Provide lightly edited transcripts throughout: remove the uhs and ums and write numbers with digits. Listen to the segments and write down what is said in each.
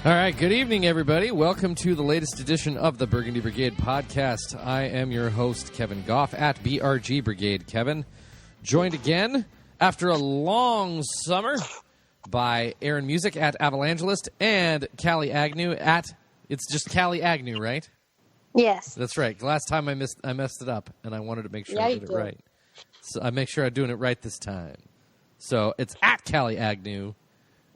All right, good evening, everybody. Welcome to the latest edition of the Burgundy Brigade Podcast. I am your host, Kevin Goff, at BRG Brigade Kevin. Joined again after a long summer by Aaron Music at Avalangelist and Callie Agnew at, it's just Callie Agnew, right? Yes. That's right. Last time I messed it up, and I wanted to make sure I did it right. So I make sure I'm doing it right this time. So it's at Callie Agnew.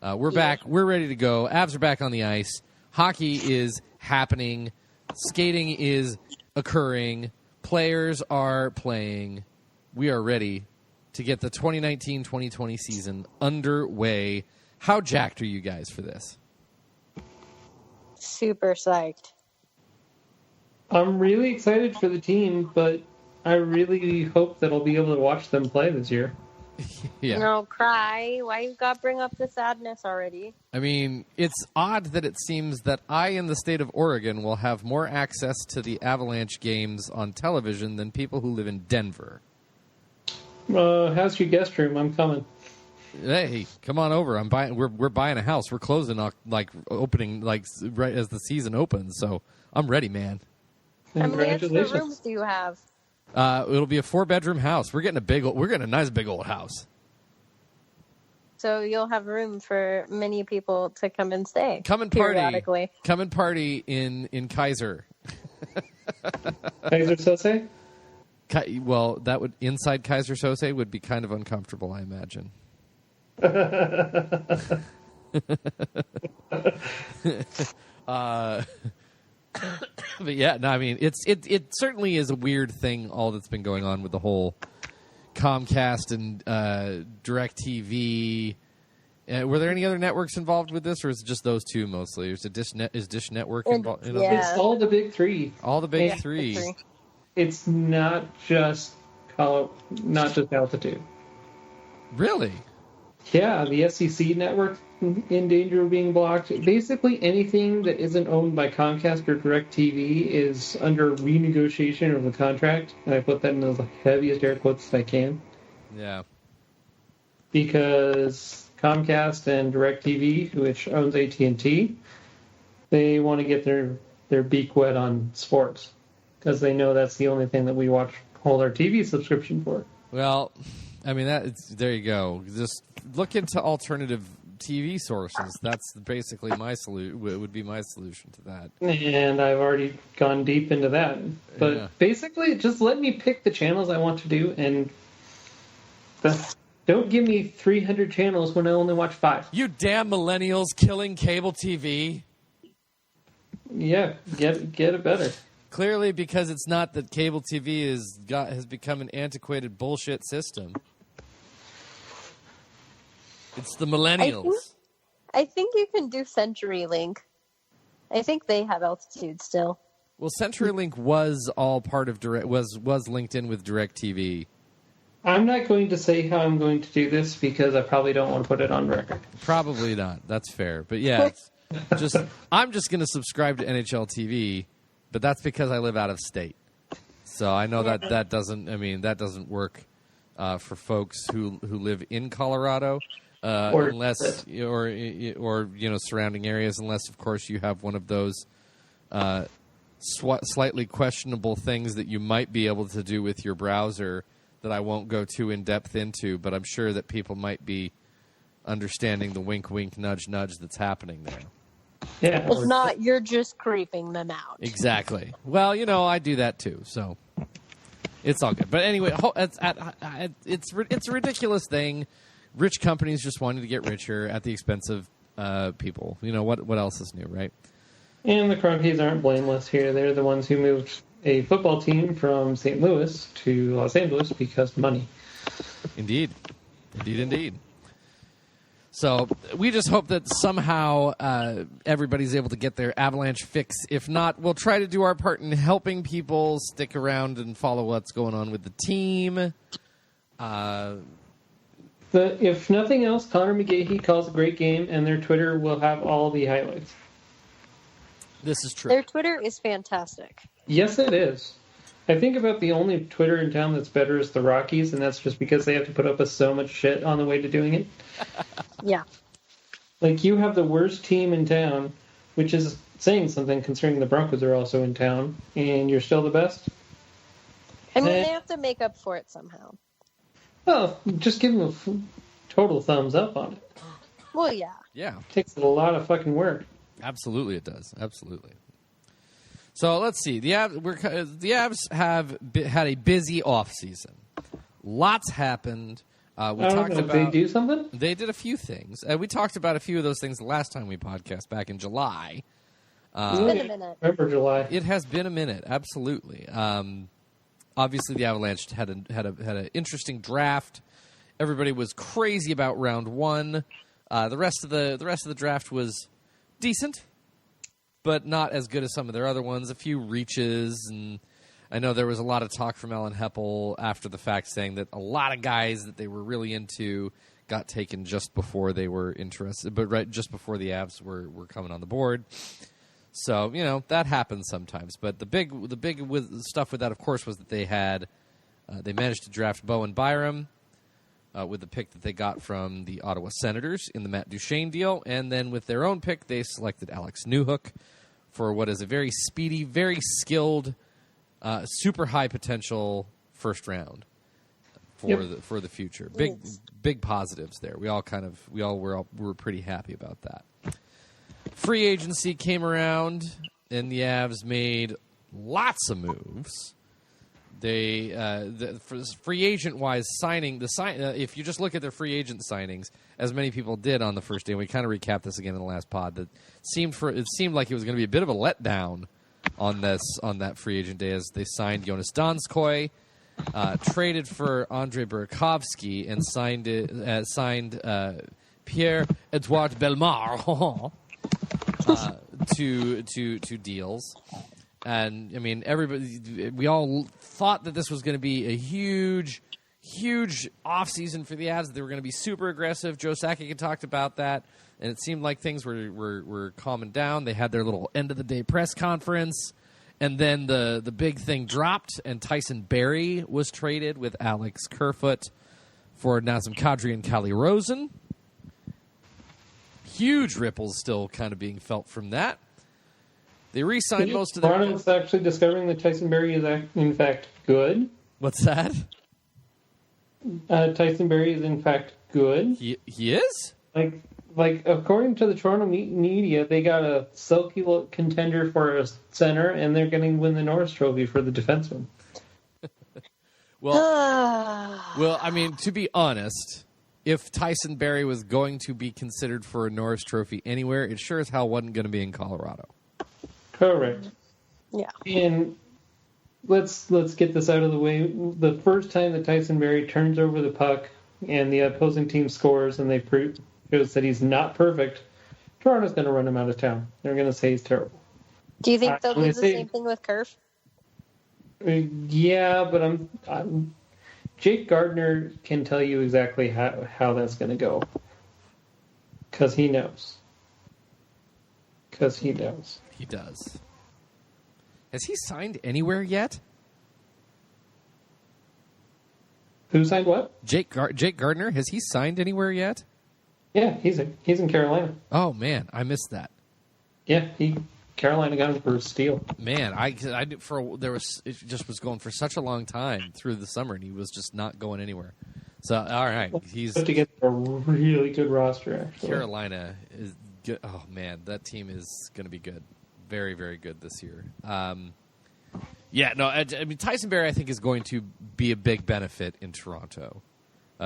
We're back. We're ready to go. Avs are back on the ice. Hockey is happening. Skating is occurring. Players are playing. We are ready to get the 2019-2020 season underway. How jacked are you guys for this? Super psyched. I'm really excited for the team, but I really hope that I'll be able to watch them play this year. Yeah. No, cry. Why you got to bring up the sadness already? I mean, it's odd that it seems that I, in the state of Oregon, will have more access to the Avalanche games on television than people who live in Denver. How's your guest room? I'm coming. Hey, come on over. I'm buying. We're buying a house. We're closing opening right as the season opens. So I'm ready, man. How many extra rooms do you have? It'll be a 4-bedroom house. We're getting a nice big old house. So you'll have room for many people to come and stay. Come and party. Periodically. Come and party in Kaiser. Kaiser Sose? Well, that would inside Kaiser Sose would be kind of uncomfortable, I imagine. But yeah, no, I mean, it certainly is a weird thing, all that's been going on with the whole Comcast and DirecTV. Were there any other networks involved with this, or is it just those two mostly? Is Dish Network involved? Yeah. It's all the big three. All the big three. It's not just altitude. Really? Yeah, the SEC network in danger of being blocked. Basically, anything that isn't owned by Comcast or DirecTV is under renegotiation of the contract, and I put that in the heaviest air quotes I can. Yeah. Because Comcast and DirecTV, which owns AT&T, they want to get their beak wet on sports because they know that's the only thing that we hold our TV subscription for. Well, I mean, there you go. Just look into alternative TV sources. That's basically would be my solution to that. And I've already gone deep into that. But basically, just let me pick the channels I want to do, and don't give me 300 channels when I only watch 5. You damn millennials killing cable TV. Yeah, get it better. Clearly, because it's not that cable TV has become an antiquated bullshit system. It's the millennials. I think you can do CenturyLink. I think they have altitude still. Well, CenturyLink was all part of was linked in with DirecTV. I'm not going to say how I'm going to do this because I probably don't want to put it on record. Probably not. That's fair. But yeah, I'm just going to subscribe to NHL TV, but that's because I live out of state. So I know that doesn't work for folks who live in Colorado. Unless surrounding areas, unless of course you have one of those slightly questionable things that you might be able to do with your browser that I won't go too in depth into, but I'm sure that people might be understanding the wink wink nudge nudge that's happening there. Yeah, it's not you're just creeping them out. Exactly. Well, I do that too, so it's all good. But anyway, it's a ridiculous thing. Rich companies just wanting to get richer at the expense of people. What else is new, right? And the Cronkies aren't blameless here. They're the ones who moved a football team from St. Louis to Los Angeles because money. Indeed. So we just hope that somehow everybody's able to get their Avalanche fix. If not, we'll try to do our part in helping people stick around and follow what's going on with the team. If nothing else, Connor McGahey calls a great game, and their Twitter will have all the highlights. This is true. Their Twitter is fantastic. Yes, it is. I think about the only Twitter in town that's better is the Rockies, and that's just because they have to put up with so much shit on the way to doing it. Yeah. Like, you have the worst team in town which is saying something considering the Broncos are also in town, and you're still the best? I mean, they have to make up for it somehow. Well, just give them a total thumbs up on it. Well, yeah. Yeah. It takes a lot of fucking work. Absolutely, it does. Absolutely. So let's see. The Avs have had a busy offseason. Lots happened. We talked about. Did they do something? They did a few things. We talked about a few of those things the last time we podcast back in July. It's been a minute. Remember July? It has been a minute. Absolutely. Obviously, the Avalanche had an interesting draft. Everybody was crazy about round one. The rest of the draft was decent, but not as good as some of their other ones. A few reaches, and I know there was a lot of talk from Ellen Heppel after the fact saying that a lot of guys that they were really into got taken just before they were interested, but right just before the Avs were coming on the board. So, that happens sometimes. But the big stuff with that, of course, was that they managed to draft Bowen Byram with the pick that they got from the Ottawa Senators in the Matt Duchene deal. And then with their own pick, they selected Alex Newhook for what is a very speedy, very skilled, super high potential first round for the future. Big positives there. We were pretty happy about that. Free agency came around, and the Avs made lots of moves. They, free agent-wise, if you just look at their free agent signings, as many people did on the first day, and we kind of recapped this again in the last pod, it seemed like it was going to be a bit of a letdown on that free agent day as they signed Jonas Donskoy, traded for Andre Burakovsky, and signed Pierre-Edouard Bellemare to deals. And, I mean, we all thought that this was going to be a huge offseason for the Avs. They were going to be super aggressive. Joe Sakic had talked about that, and it seemed like things were calming down. They had their little end-of-the-day press conference, and then the big thing dropped, and Tyson Barrie was traded with Alex Kerfoot for Nazem Kadri and Callie Rosen. Huge ripples still kind of being felt from that. They re-signed most of their... Toronto's actually discovering that Tyson Barrie is, in fact, good. What's that? Tyson Barrie is, in fact, good. He is? Like according to the Toronto media, they got a silky contender for a center, and they're going to win the Norris Trophy for the defenseman. Well, I mean, to be honest, if Tyson Barrie was going to be considered for a Norris Trophy anywhere, it sure as hell wasn't going to be in Colorado. Correct. Yeah. And let's get this out of the way. The first time that Tyson Barrie turns over the puck and the opposing team scores and they shows that he's not perfect, Toronto's going to run him out of town. They're going to say he's terrible. Do you think they'll do the same thing with Kerf? Yeah, but Jake Gardner can tell you exactly how that's going to go. Because he knows. He does. Has he signed anywhere yet? Who signed what? Jake Gardner. Has he signed anywhere yet? Yeah, he's in Carolina. Oh man, I missed that. Yeah, Carolina got him for a steal. Man, it just was going for such a long time through the summer, and he was just not going anywhere. So all right, he's put together a really good roster. Actually, Carolina is good. Oh man, that team is going to be good, very very good this year. Yeah, no, I mean Tyson Barrie I think is going to be a big benefit in Toronto.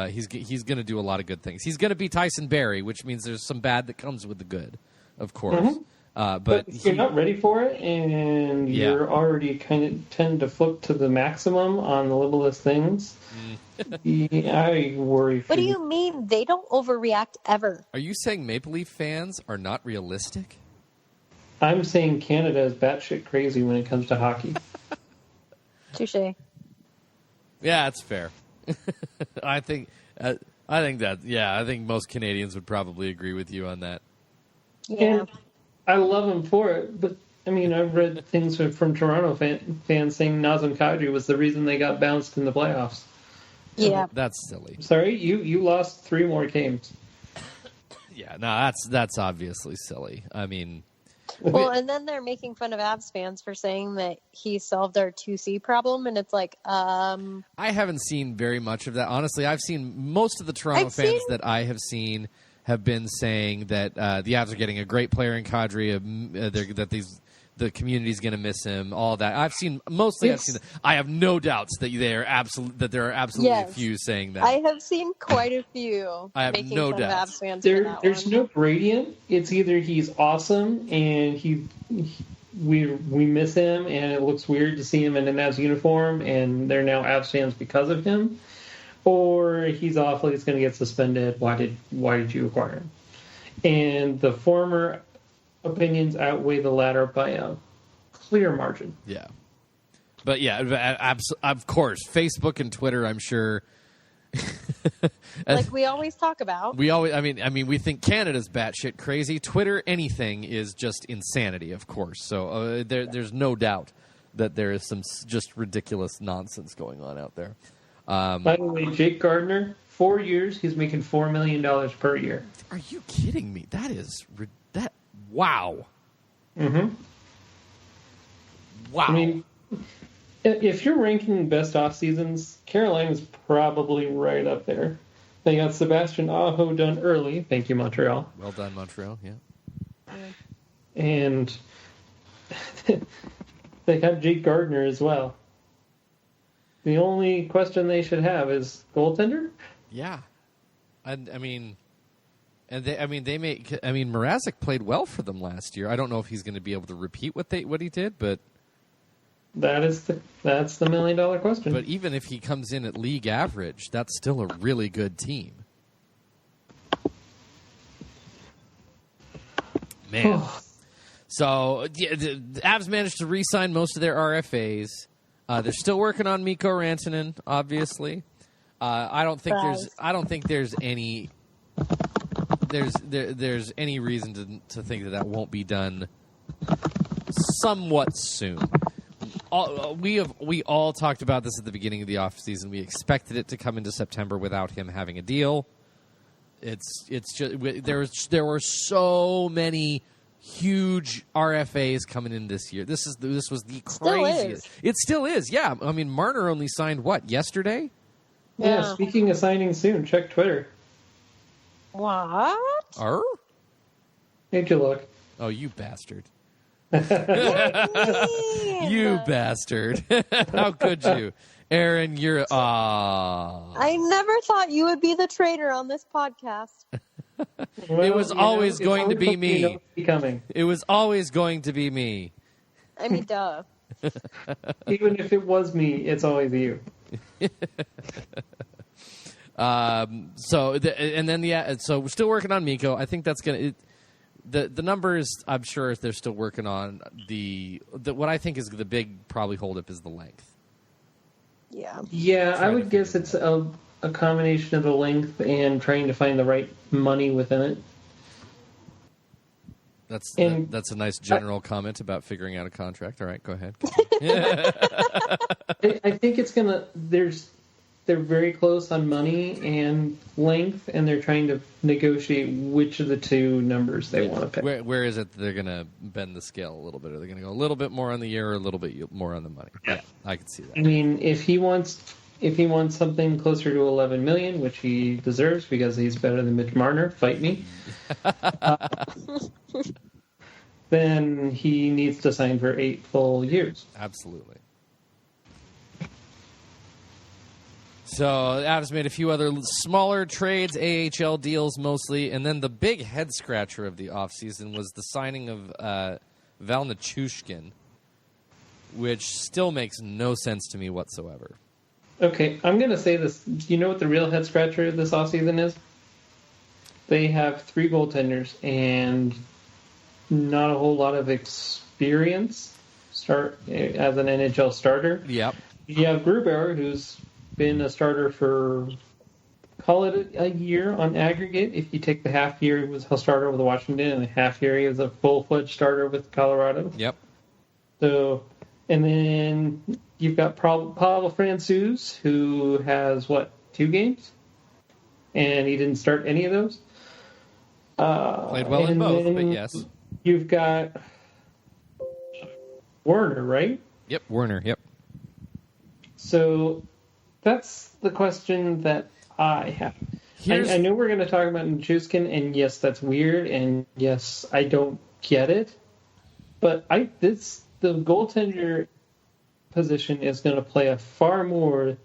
He's going to do a lot of good things. He's going to be Tyson Barrie, which means there's some bad that comes with the good, of course. Mm-hmm. But you're not ready for it, and you're already kind of tend to flip to the maximum on the littlest things. I worry. What do you mean? They don't overreact ever. Are you saying Maple Leaf fans are not realistic? I'm saying Canada is batshit crazy when it comes to hockey. Touche. Yeah, that's fair. I think most Canadians would probably agree with you on that. Yeah. And I love them for it, but I mean, I've read things from Toronto fans saying Nazem Kadri was the reason they got bounced in the playoffs. Yeah, that's silly. Sorry, you lost 3 more games. Yeah, no, that's obviously silly. I mean, Well, and then they're making fun of Avs fans for saying that he solved our 2C problem, and it's like, I haven't seen very much of that. Honestly, I've seen most of the Toronto fans that I have seen have been saying that the Avs are getting a great player in Kadri, that the community's going to miss him, all that. I've seen that. I have no doubts that there are absolutely a few saying that. I have seen quite a few. I have no doubts. There's no gradient. It's either he's awesome and we miss him and it looks weird to see him in an Avs uniform and they're now Avs fans because of him, or he's awful. He's going to get suspended. Why did you acquire him? And the former opinions outweigh the latter by a clear margin. Yeah. But of course, Facebook and Twitter, I'm sure. Like we always talk about. We think Canada's batshit crazy. Twitter, anything is just insanity, of course. So there's no doubt that there is some just ridiculous nonsense going on out there. By the way, Jake Gardiner, 4 years, he's making $4 million per year. Are you kidding me? That is wow. Mm-hmm. Wow. I mean, if you're ranking best off seasons, Carolina's probably right up there. They got Sebastian Aho done early. Thank you, Montreal. Well done, Montreal. Yeah. And they got Jake Gardiner as well. The only question they should have is goaltender. Yeah, Mrazek played well for them last year. I don't know if he's going to be able to repeat what he did, but that's the $1 million question. But even if he comes in at league average, that's still a really good team. Man. So the Avs managed to re-sign most of their RFAs. They're still working on Mikko Rantanen, obviously. I don't think there's any reason to think that won't be done somewhat soon. We all talked about this at the beginning of the offseason. We expected it to come into September without him having a deal. It's just there were so many huge RFAs coming in this year. This was the craziest. It still is. Yeah. I mean, Marner only signed yesterday? Yeah. Speaking of signing soon, check Twitter. What? How'd you look? Oh, you bastard. You bastard. How could you? Aaron, you're... I never thought you would be the traitor on this podcast. Well, it was always going to be me. It was always going to be me. I mean, duh. Even if it was me, it's always you. So we're still working on Mikko. I think that's gonna. The numbers, I'm sure they're still working on. What I think is the big probably holdup is the length. Yeah. Yeah, I would guess it's a combination of the length and trying to find the right money within it. That's a nice general comment about figuring out a contract. All right, go ahead. I think it's gonna. They're very close on money and length, and they're trying to negotiate which of the two numbers they want to pick. Where is it that they're going to bend the scale a little bit? Are they going to go a little bit more on the year or a little bit more on the money? Yeah, I can see that. I mean, if he wants something closer to $11 million, which he deserves because he's better than Mitch Marner, fight me. Then he needs to sign for 8 full years. Absolutely. So Avs made a few other smaller trades, AHL deals mostly, and then the big head scratcher of the offseason was the signing of Val Nichushkin, which still makes no sense to me whatsoever. Okay, I'm going to say this. Do you know what the real head scratcher this offseason is? They have 3 goaltenders and not a whole lot of experience start as an NHL starter. Yep. You have Grubauer, who's been a starter for, call it a year on aggregate. If you take the half year, he was a starter with Washington, and the half year he was a full-fledged starter with Colorado. Yep. So, and then you've got Pavel Francouz, who has, 2 games? And he didn't start any of those. Played well in both, but yes. You've got Werner, right? Yep, Werner. Yep. So that's the question that I have. I know we're going to talk about Nichushkin, and yes, that's weird, and yes, I don't get it. But the goaltender position is going to play a far more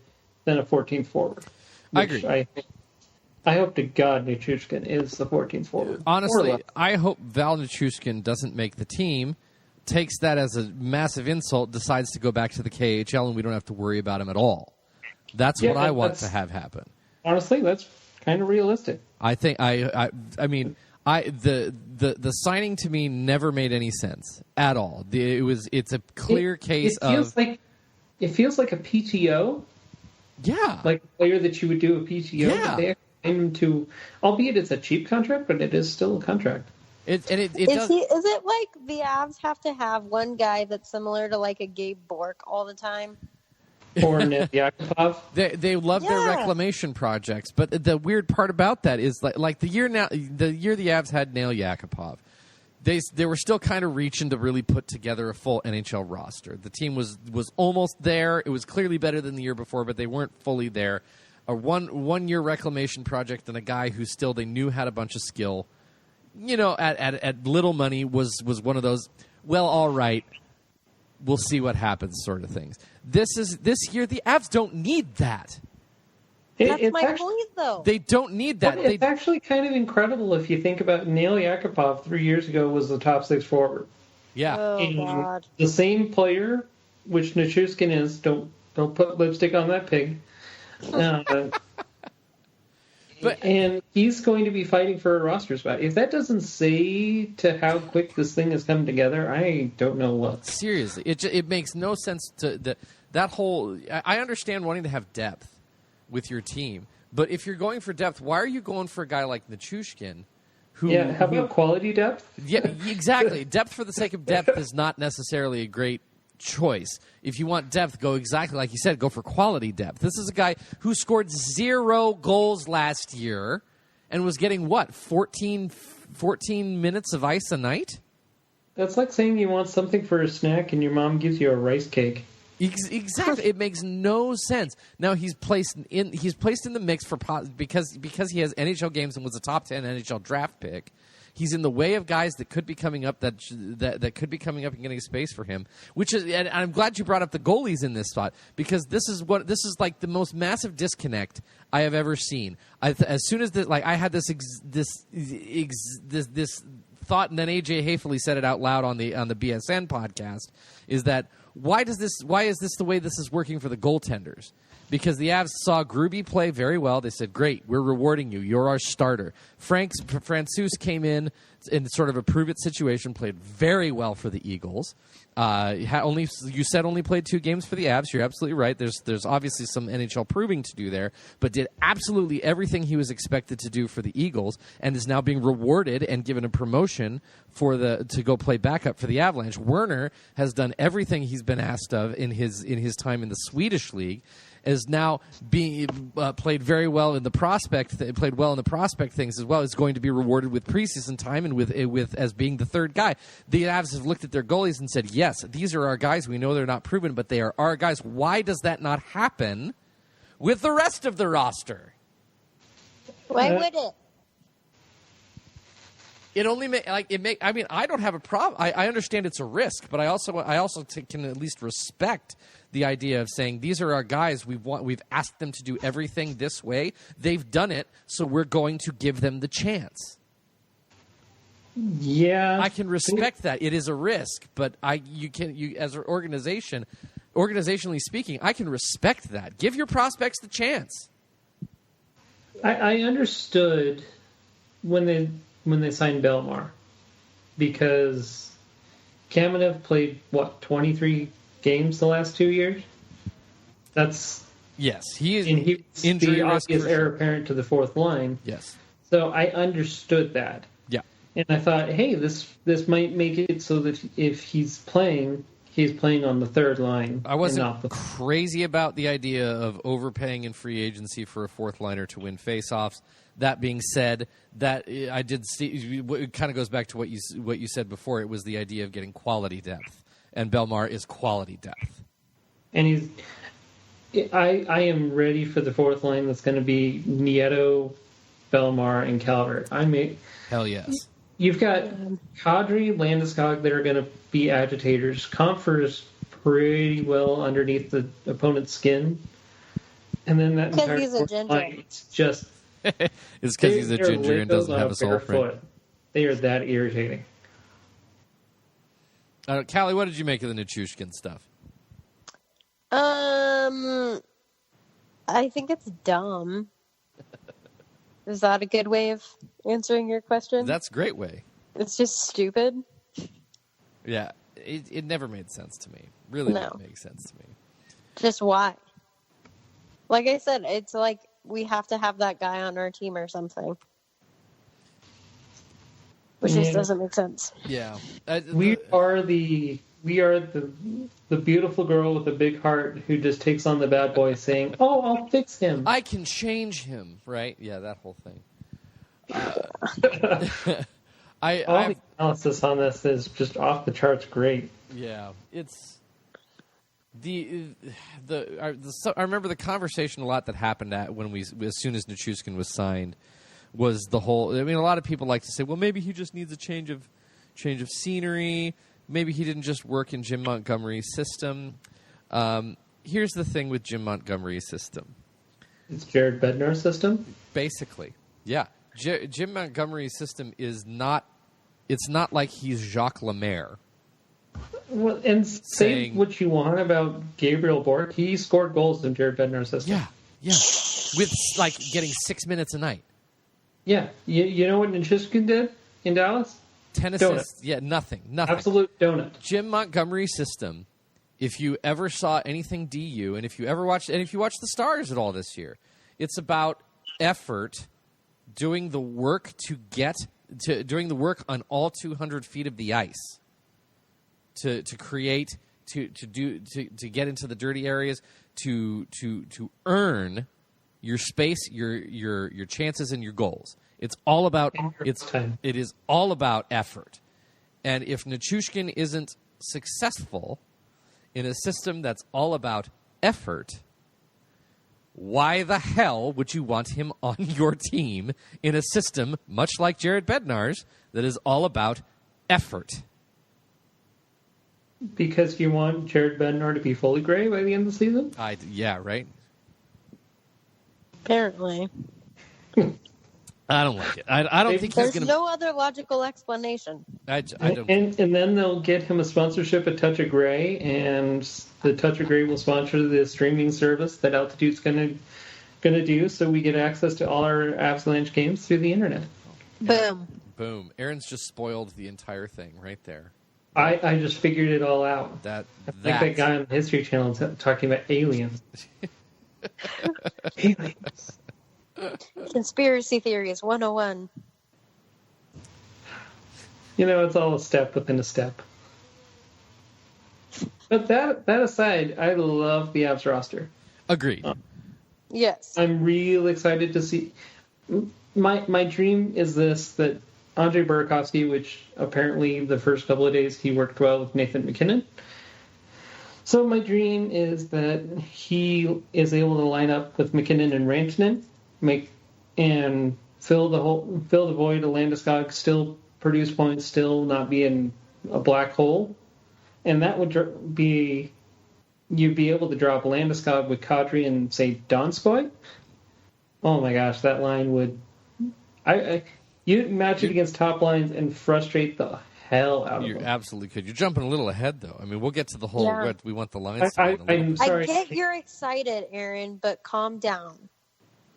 than a 14th forward. I agree. I hope to God Nichushkin is the 14th forward. Honestly, I hope Val Nichushkin doesn't make the team, takes that as a massive insult, decides to go back to the KHL, and we don't have to worry about him at all. That's what I want to have happen. Honestly, that's kind of realistic. I think the signing to me never made any sense at all. It's a clear case of it feels like a PTO. Yeah, like a player that you would do a PTO. Yeah, they him to, albeit it's a cheap contract, but it is still a contract. Is it like the Avs have to have one guy that's similar to like a Gabe Bork all the time? Or Yakupov. They love their reclamation projects, but the weird part about that is like the year the Avs had Nail Yakupov, they were still kind of reaching to really put together a full NHL roster. The team was almost there. It was clearly better than the year before, but they weren't fully there. A one year reclamation project and a guy who still they knew had a bunch of skill, at little money was one of those. Well, all right. We'll see what happens sort of things. This year, the Avs don't need that. That's my point, though. They don't need that. It's actually kind of incredible if you think about Nail Yakupov 3 years ago was the top 6 forward. Yeah. Oh, God. The same player, which Nichushkin is, don't put lipstick on that pig. And he's going to be fighting for a roster spot. If that doesn't say to how quick this thing has come together, I don't know what. Seriously, it makes no sense to that whole. I understand wanting to have depth with your team, but if you're going for depth, why are you going for a guy like Nichushkin? How about quality depth? Yeah, exactly. Depth for the sake of depth is not necessarily a great choice. If you want depth, go exactly like you said, go for quality depth. This is a guy who scored 0 goals last year and was getting 14 minutes of ice a night? That's like saying you want something for a snack and your mom gives you a rice cake. Exactly. It makes no sense. Now he's placed in the mix for because he has NHL games and was a top 10 NHL draft pick. He's in the way of guys that could be coming up that could be coming up and getting space for him. And I'm glad you brought up the goalies in this spot because this is like the most massive disconnect I have ever seen. As soon as I had this thought, and then AJ Hayfully said it out loud on the BSN podcast, is that why is this the way this is working for the goaltenders? Because the Avs saw Gruby play very well. They said, great, we're rewarding you. You're our starter. Francouz came in sort of a prove-it situation, played very well for the Eagles. You said only played 2 games for the Avs. You're absolutely right. There's obviously some NHL proving to do there, but did absolutely everything he was expected to do for the Eagles and is now being rewarded and given a promotion to go play backup for the Avalanche. Werner has done everything he's been asked of in his time in the Swedish league. Is now being played very well in the prospect. Played well in the prospect things as well. Is going to be rewarded with preseason time and with as being the third guy. The Avs have looked at their goalies and said, "Yes, these are our guys. We know they're not proven, but they are our guys." Why does that not happen with the rest of the roster? Why would it? It only I mean, I don't have a problem. I understand it's a risk, but I also can at least respect the idea of saying these are our guys. We've asked them to do everything this way. They've done it, so we're going to give them the chance. Yeah, I can respect that. It is a risk, but you as an organization, organizationally speaking, I can respect that. Give your prospects the chance. I understood when they signed Bellemare because Kamenev played 23 games the last 2 years. That's he is injury the obvious heir apparent to the fourth line. Yes, so I understood that. Yeah, and I thought, hey, this might make it so that if he's playing on the third line. I wasn't crazy about the idea of overpaying in free agency for a fourth liner to win faceoffs. That being said, that I did see, it kind of goes back to what you said before. It was the idea of getting quality depth. and Belmar is quality depth. And I am ready for the fourth line that's going to be Nieto, Belmar, and Calvert. Hell yes. You've got Kadri, Landeskog that are going to be agitators. Comfort's pretty well underneath the opponent's skin. And then that entire he's a ginger. line, it's just... It's because he's a ginger and doesn't have a soul print. They are that irritating. Callie, what did you make of the Nichushkin stuff? I think it's dumb. Is that a good way of answering your question? That's a great way. It's just stupid. Yeah, it never made sense to me. Really didn't make sense to me. Just why? Like I said, it's like we have to have that guy on our team or something. Which just doesn't make sense. Yeah. We are the beautiful girl with a big heart who just takes on the bad boy saying, "Oh, I'll fix him. I can change him." Right? Yeah, that whole thing. All the analysis on this is just off the charts great. Yeah, it's I remember the conversation a lot that happened as soon as Nichushkin was signed was the whole. I mean, a lot of people like to say, well, maybe he just needs a change of scenery. Maybe he didn't just work in Jim Montgomery's system. Here's the thing with Jim Montgomery's system. It's Jared Bednar's system? Basically, yeah. Jim Montgomery's system is not... It's not like he's Jacques Lemaire. Well, and say what you want about Gabriel Bork. He scored goals in Jared Bednar's system. Yeah. With, like, getting 6 minutes a night. Yeah. You know what Nichushkin did in Dallas? 10 assists. Yeah, nothing. Absolute donut. Jim Montgomery's system, if you ever saw anything DU, and if you watched the Stars at all this year, it's about effort, doing the work doing the work on all 200 feet of the ice to create, to get into the dirty areas, to earn your space, your chances, and your goals. It is all about effort. And if Nichushkin isn't successful in a system that's all about effort, why the hell would you want him on your team in a system much like Jared Bednar's that is all about effort? Because you want Jared Bednar to be fully gray by the end of the season? Yeah, right? Apparently. I don't like it. I don't think there's no other logical explanation. I don't. And then they'll get him a sponsorship at Touch of Grey, and the Touch of Grey will sponsor the streaming service that Altitude's going to do, so we get access to all our Avalanche games through the internet. Boom. Aaron's just spoiled the entire thing right there. I just figured it all out. I think that guy on the History Channel is talking about aliens. Aliens. Conspiracy theories 101. It's all a step within a step. But that aside, I love the Avs roster. Agreed. Yes. I'm real excited to see. My dream is that Andrei Burakovsky, which apparently the first couple of days he worked well with Nathan McKinnon. So my dream is that he is able to line up with McKinnon and Rantanen, and fill the void of Landeskog, still produce points, still not be in a black hole, and that would be you'd be able to drop Landeskog with Kadri and say Donskoy. Oh my gosh, that line would you match it against top lines and frustrate the hell out of them. You absolutely could. You're jumping a little ahead though. I mean, we'll get to the whole. Yeah. We want the lines. I'm sorry. I get you're excited, Aaron, but calm down.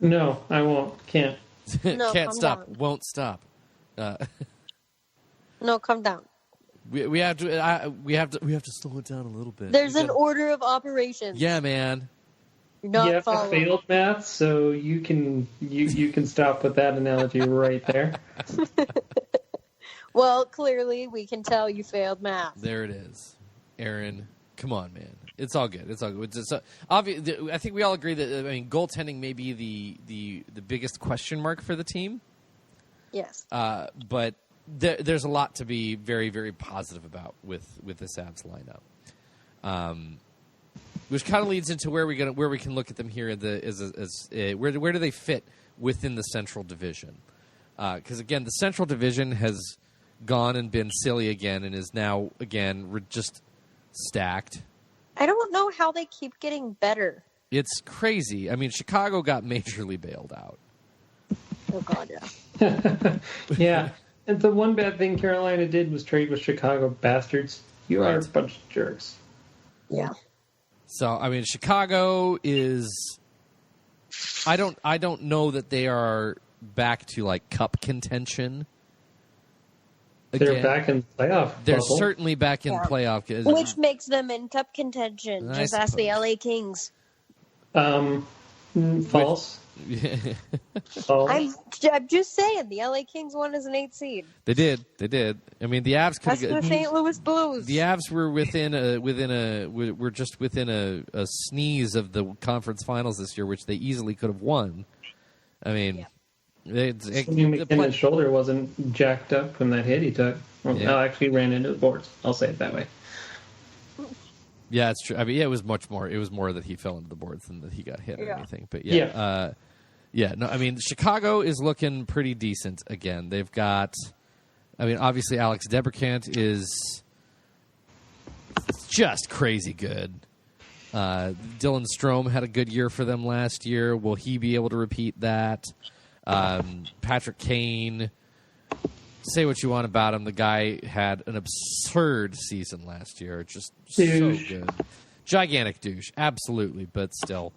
No, I won't. Can't. No, can't stop. Down. Won't stop. No, calm down. We have to slow it down a little bit. There's an order of operations. Yeah, man. You're not you have failed math, so you can stop with that analogy right there. Well, clearly we can tell you failed math. There it is, Aaron. Come on, man. It's all good. It's all good. Obvious. I think we all agree that goaltending may be the biggest question mark for the team. Yes. But there's a lot to be very, very positive about with this Avs lineup. Which kind of leads into where we can look at them here where do they fit within the Central Division? Because again, the Central Division has gone and been silly again, and is now again just stacked. I don't know how they keep getting better. It's crazy. I mean, Chicago got majorly bailed out. Oh God, yeah. Yeah, and the one bad thing Carolina did was trade with Chicago bastards. You are a bunch of jerks. Yeah. So I mean, Chicago is. I don't know that they are back to like cup contention. Again. They're back in playoff. They're bubble. certainly back in playoff. Which makes them in cup contention. Just ask the LA Kings. False. I'm just saying, the LA Kings won as an 8 seed. They did. I mean, the Avs could. That's the St. Louis Blues. The Avs were were just within a sneeze of the conference finals this year, which they easily could have won. I mean, McKinnon's shoulder wasn't jacked up from that hit he took. Well, no, actually ran into the boards. I'll say it that way. Yeah, it's true. I mean, it was much more. It was more that he fell into the boards than that he got hit or anything. But no. I mean, Chicago is looking pretty decent again. They've got. I mean, obviously, Alex DeBricant is just crazy good. Dylan Strome had a good year for them last year. Will he be able to repeat that? Patrick Kane. Say what you want about him. The guy had an absurd season last year. Just douche. So good. Gigantic douche. Absolutely, but still.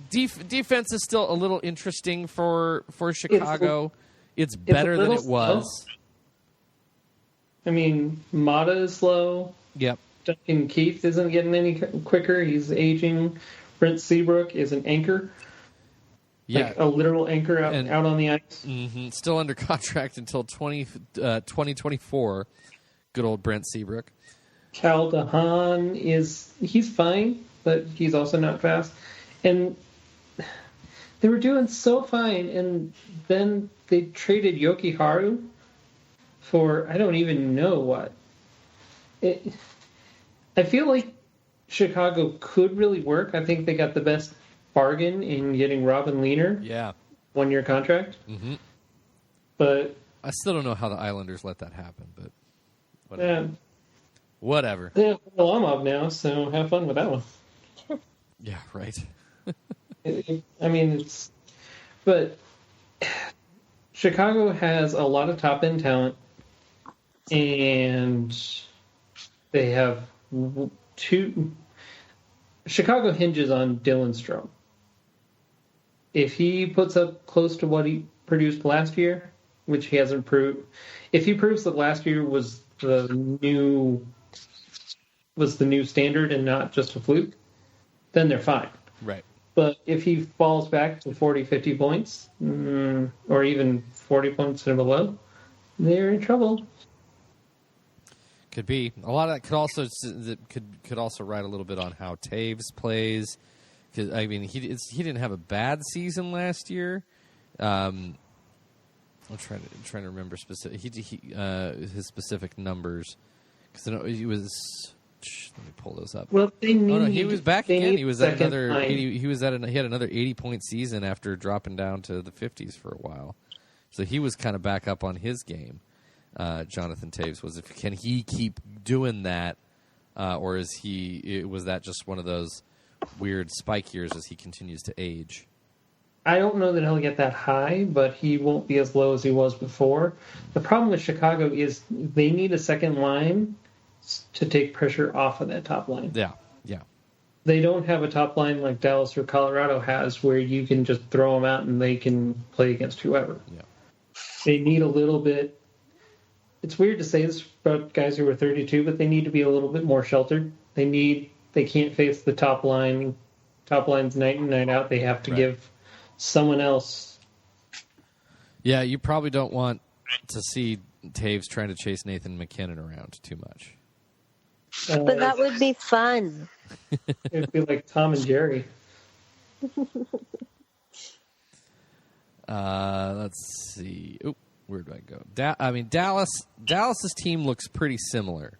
Defense is still a little interesting for Chicago. It's better than it was. I mean, Mata is slow. Yep. Duncan Keith isn't getting any quicker. He's aging. Brent Seabrook is an anchor. Yeah. Like a literal anchor out on the ice. Mm-hmm. Still under contract until 2024. Good old Brent Seabrook. Cal DeHaan he's fine, but he's also not fast. And they were doing so fine, and then they traded Yoki Haru for I don't even know what. I feel like Chicago could really work. I think they got the best bargain in getting Robin Lehner. Yeah. 1-year contract. Mm-hmm. But I still don't know how the Islanders let that happen, but whatever. Yeah, well, I'm up now, so have fun with that one. Yeah, right. I mean, but Chicago has a lot of top-end talent, and they have two. Chicago hinges on Dylan Strome. If he puts up close to what he produced last year, which he hasn't proved, if he proves that last year was the new standard and not just a fluke, then they're fine. Right. But if he falls back to 40, 50 points, or even 40 points and below, they're in trouble. Could be. A lot of that could also ride a little bit on how Taves plays. Because I mean, he didn't have a bad season last year. I'm trying to remember his specific numbers because he was. Let me pull those up. Well, he was back again. He was at another 80, he had another 80-point season after dropping down to the 50s for a while. So he was kind of back up on his game. Jonathan Taves can he keep doing that, or was that just one of those weird spike years as he continues to age? I don't know that he'll get that high, but he won't be as low as he was before. The problem with Chicago is they need a second line to take pressure off of that top line. Yeah. They don't have a top line like Dallas or Colorado has where you can just throw them out and they can play against whoever. Yeah. They need a little bit. It's weird to say this about guys who are 32, but they need to be a little bit more sheltered. They can't face the top line. Top line's night in, night out. They have to give someone else. Yeah, you probably don't want to see Taves trying to chase Nathan McKinnon around too much. But that would be fun. It'd be like Tom and Jerry. Let's see. Oop, where do I go? Dallas's team looks pretty similar.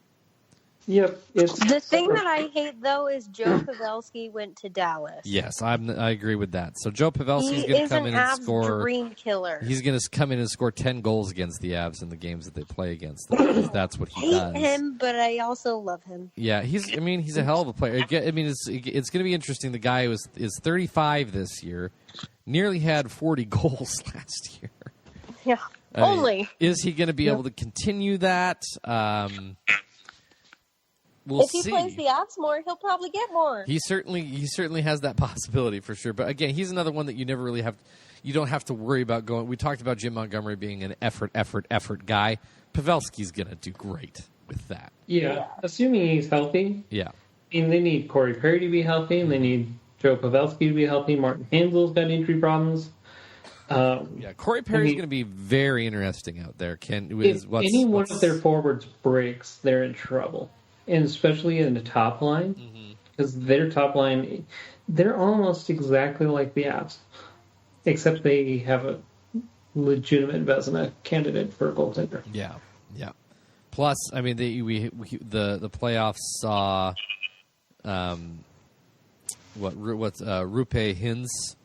Yep. The thing that I hate, though, is Joe Pavelski went to Dallas. Yes, I agree with that. So Joe Pavelski's going to come in and score. Dream killer. He's going to come in and score 10 goals against the Avs in the games that they play against them. Because that's what he does. I hate him, but I also love him. Yeah, he's a hell of a player. It's going to be interesting. The guy is 35 this year, nearly had 40 goals last year. Yeah, only. Is he going to be able to continue that? If he plays the Avs more, he'll probably get more. He certainly has that possibility for sure. But again, he's another one that you never really you don't have to worry about going. We talked about Jim Montgomery being an effort guy. Pavelski's going to do great with that. Yeah, assuming he's healthy. Yeah. I mean, they need Corey Perry to be healthy, and they need Joe Pavelski to be healthy. Martin Hansel's got injury problems. Corey Perry's going to be very interesting out there. If any one of their forwards breaks, they're in trouble. And especially in the top line, because their top line, they're almost exactly like the Avs, except they have a legitimate Vezina candidate for a goaltender. Yeah. Plus, I mean, the playoffs saw Rupe Hintz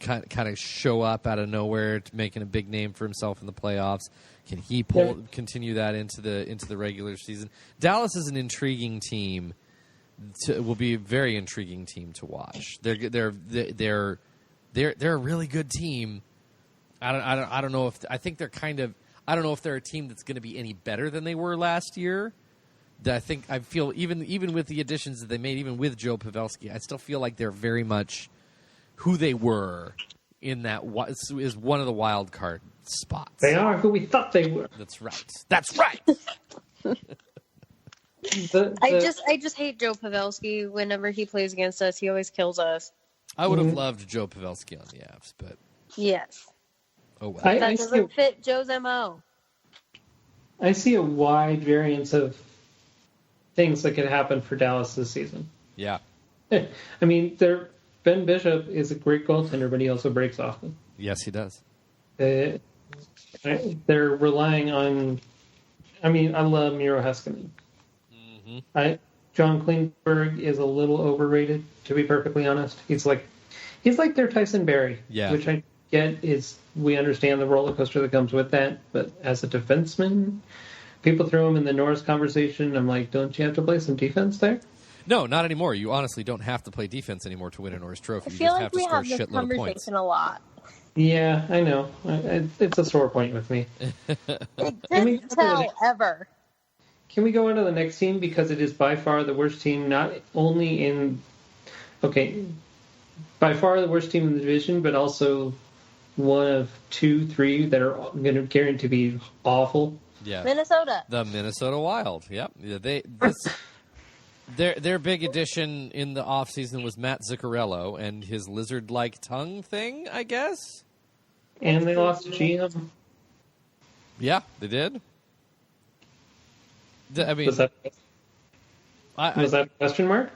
kind of show up out of nowhere, making a big name for himself in the playoffs. Can he continue that into the regular season? Dallas is an intriguing team. Will be a very intriguing team to watch. They're a really good team. I don't know if I think they're kind of. I don't know if they're a team that's going to be any better than they were last year. I feel even with the additions that they made, even with Joe Pavelski, I still feel like they're very much who they were in that is one of the wild card spots. They are who we thought they were. That's right. I just hate Joe Pavelski. Whenever he plays against us, he always kills us. I would have loved Joe Pavelski on the Avs, but yes. Oh well. That doesn't fit Joe's MO. I see a wide variance of things that could happen for Dallas this season. Yeah. I mean, Ben Bishop is a great goaltender, but he also breaks often. Yes, he does. They're relying on. I mean, I love Miro Heiskanen. John Klingberg is a little overrated, to be perfectly honest. He's like their Tyson Barrie, which I get is we understand the roller coaster that comes with that, but as a defenseman, people throw him in the Norris conversation. I'm like, don't you have to play some defense there? No, not anymore. You honestly don't have to play defense anymore to win a Norris Trophy. I feel like we have this conversation a lot. Yeah, I know. It's a sore point with me. It didn't tell ever. Can we go on to the next team? Because it is by far the worst team, by far the worst team in the division, but also one of 2, 3 that are going to guarantee to be awful. Yeah. Minnesota. The Minnesota Wild. Yep. Yeah, their big addition in the offseason was Matt Zuccarello and his lizard-like tongue thing, I guess. And they lost to GM. Yeah, they did. I mean, was that a question mark?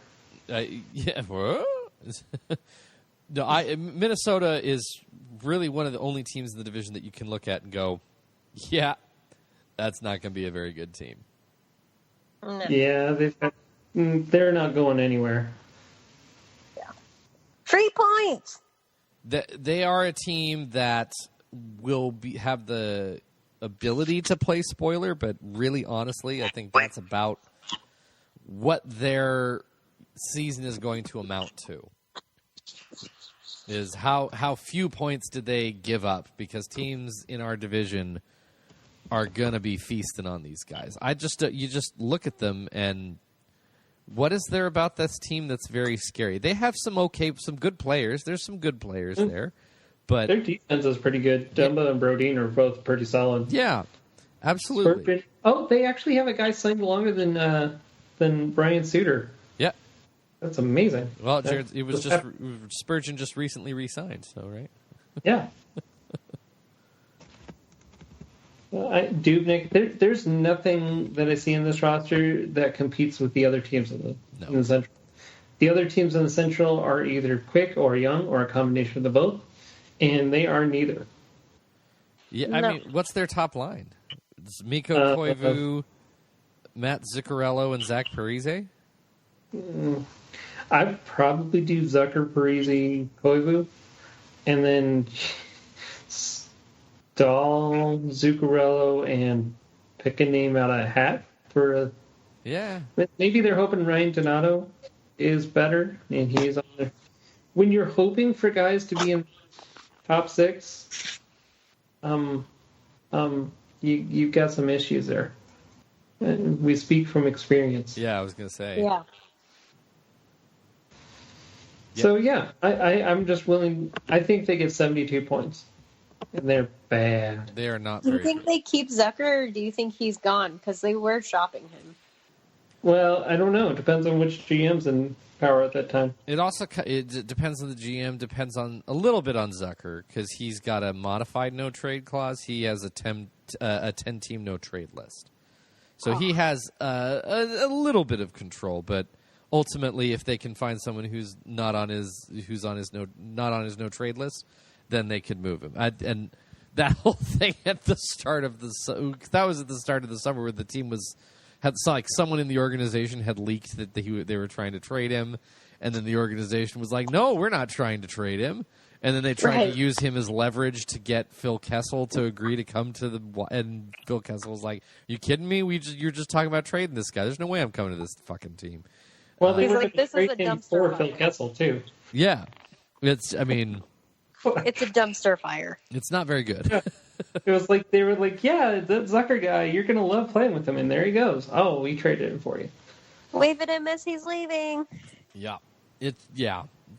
Yeah. No, Minnesota is really one of the only teams in the division that you can look at and go, yeah, that's not going to be a very good team. No. Yeah, they're not going anywhere. Yeah. 3 points. They are a team that will have the ability to play spoiler, but really, honestly, I think that's about what their season is going to amount to. Is how few points did they give up? Because teams in our division are going to be feasting on these guys. You just look at them, and what is there about this team that's very scary? They have some good players. There's some good players there. But their defense is pretty good. Dumba and Brodin are both pretty solid. Yeah, absolutely. They actually have a guy signed longer than Brian Suter. Yeah, that's amazing. Well, Spurgeon just recently re-signed, so right. Yeah. Dubnyk, there's nothing that I see in this roster that competes with the other teams in the Central. The other teams in the Central are either quick or young or a combination of the both. and they are neither. Yeah, I mean, what's their top line? It's Mikko Koivu, Matt Zuccarello, and Zach Parise? I'd probably do Zucker, Parise, Koivu, and then Stahl, Zuccarello, and pick a name out of a hat for a... Yeah. Maybe they're hoping Ryan Donato is better, and he's on there. When you're hoping for guys to be in top six, you've got some issues there. And we speak from experience. Yeah, I was going to say. Yeah. So, yeah, I'm just willing. I think they get 72 points. And they're bad. They are not Do you very think good. they keep Zucker, or do you think he's gone? Because they were shopping him. Well, I don't know. It depends on which GM's in power at that time. It also depends on the GM, depends on a little bit on Zucker, because he's got a modified no-trade clause. He has a 10-team no-trade list. So he has a little bit of control, but ultimately, if they can find someone who's not on his no-trade list, then they could move him. And that whole thing at the start of that was at the start of the summer where the team had like someone in the organization had leaked that they were trying to trade him, and then the organization was like, "No, we're not trying to trade him." And then they tried to use him as leverage to get Phil Kessel to agree to come to and Phil Kessel was like, "You kidding me? You're just talking about trading this guy. There's no way I'm coming to this fucking team." Well, they were like, this is a dumpster for Phil Kessel too. Yeah, it's a dumpster fire. It's not very good. It was like they were like, "Yeah, that Zucker guy, you're gonna love playing with him," and there he goes. Oh, we traded him for you. Wave at him as he's leaving. Yeah.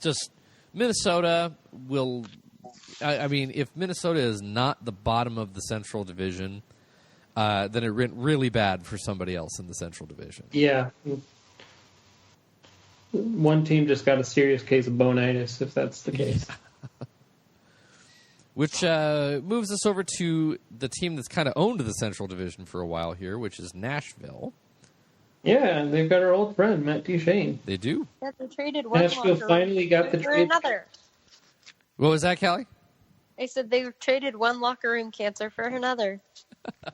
Just Minnesota will. I mean, if Minnesota is not the bottom of the Central Division, then it went really bad for somebody else in the Central Division. Yeah. One team just got a serious case of bonitis, if that's the case. Which moves us over to the team that's kind of owned the Central Division for a while here, which is Nashville. Yeah, they've got our old friend, Matt Duchene. They do. Yeah, they traded one Nashville finally got the for trade. another. What was that, Callie? They said they traded one locker room cancer for another.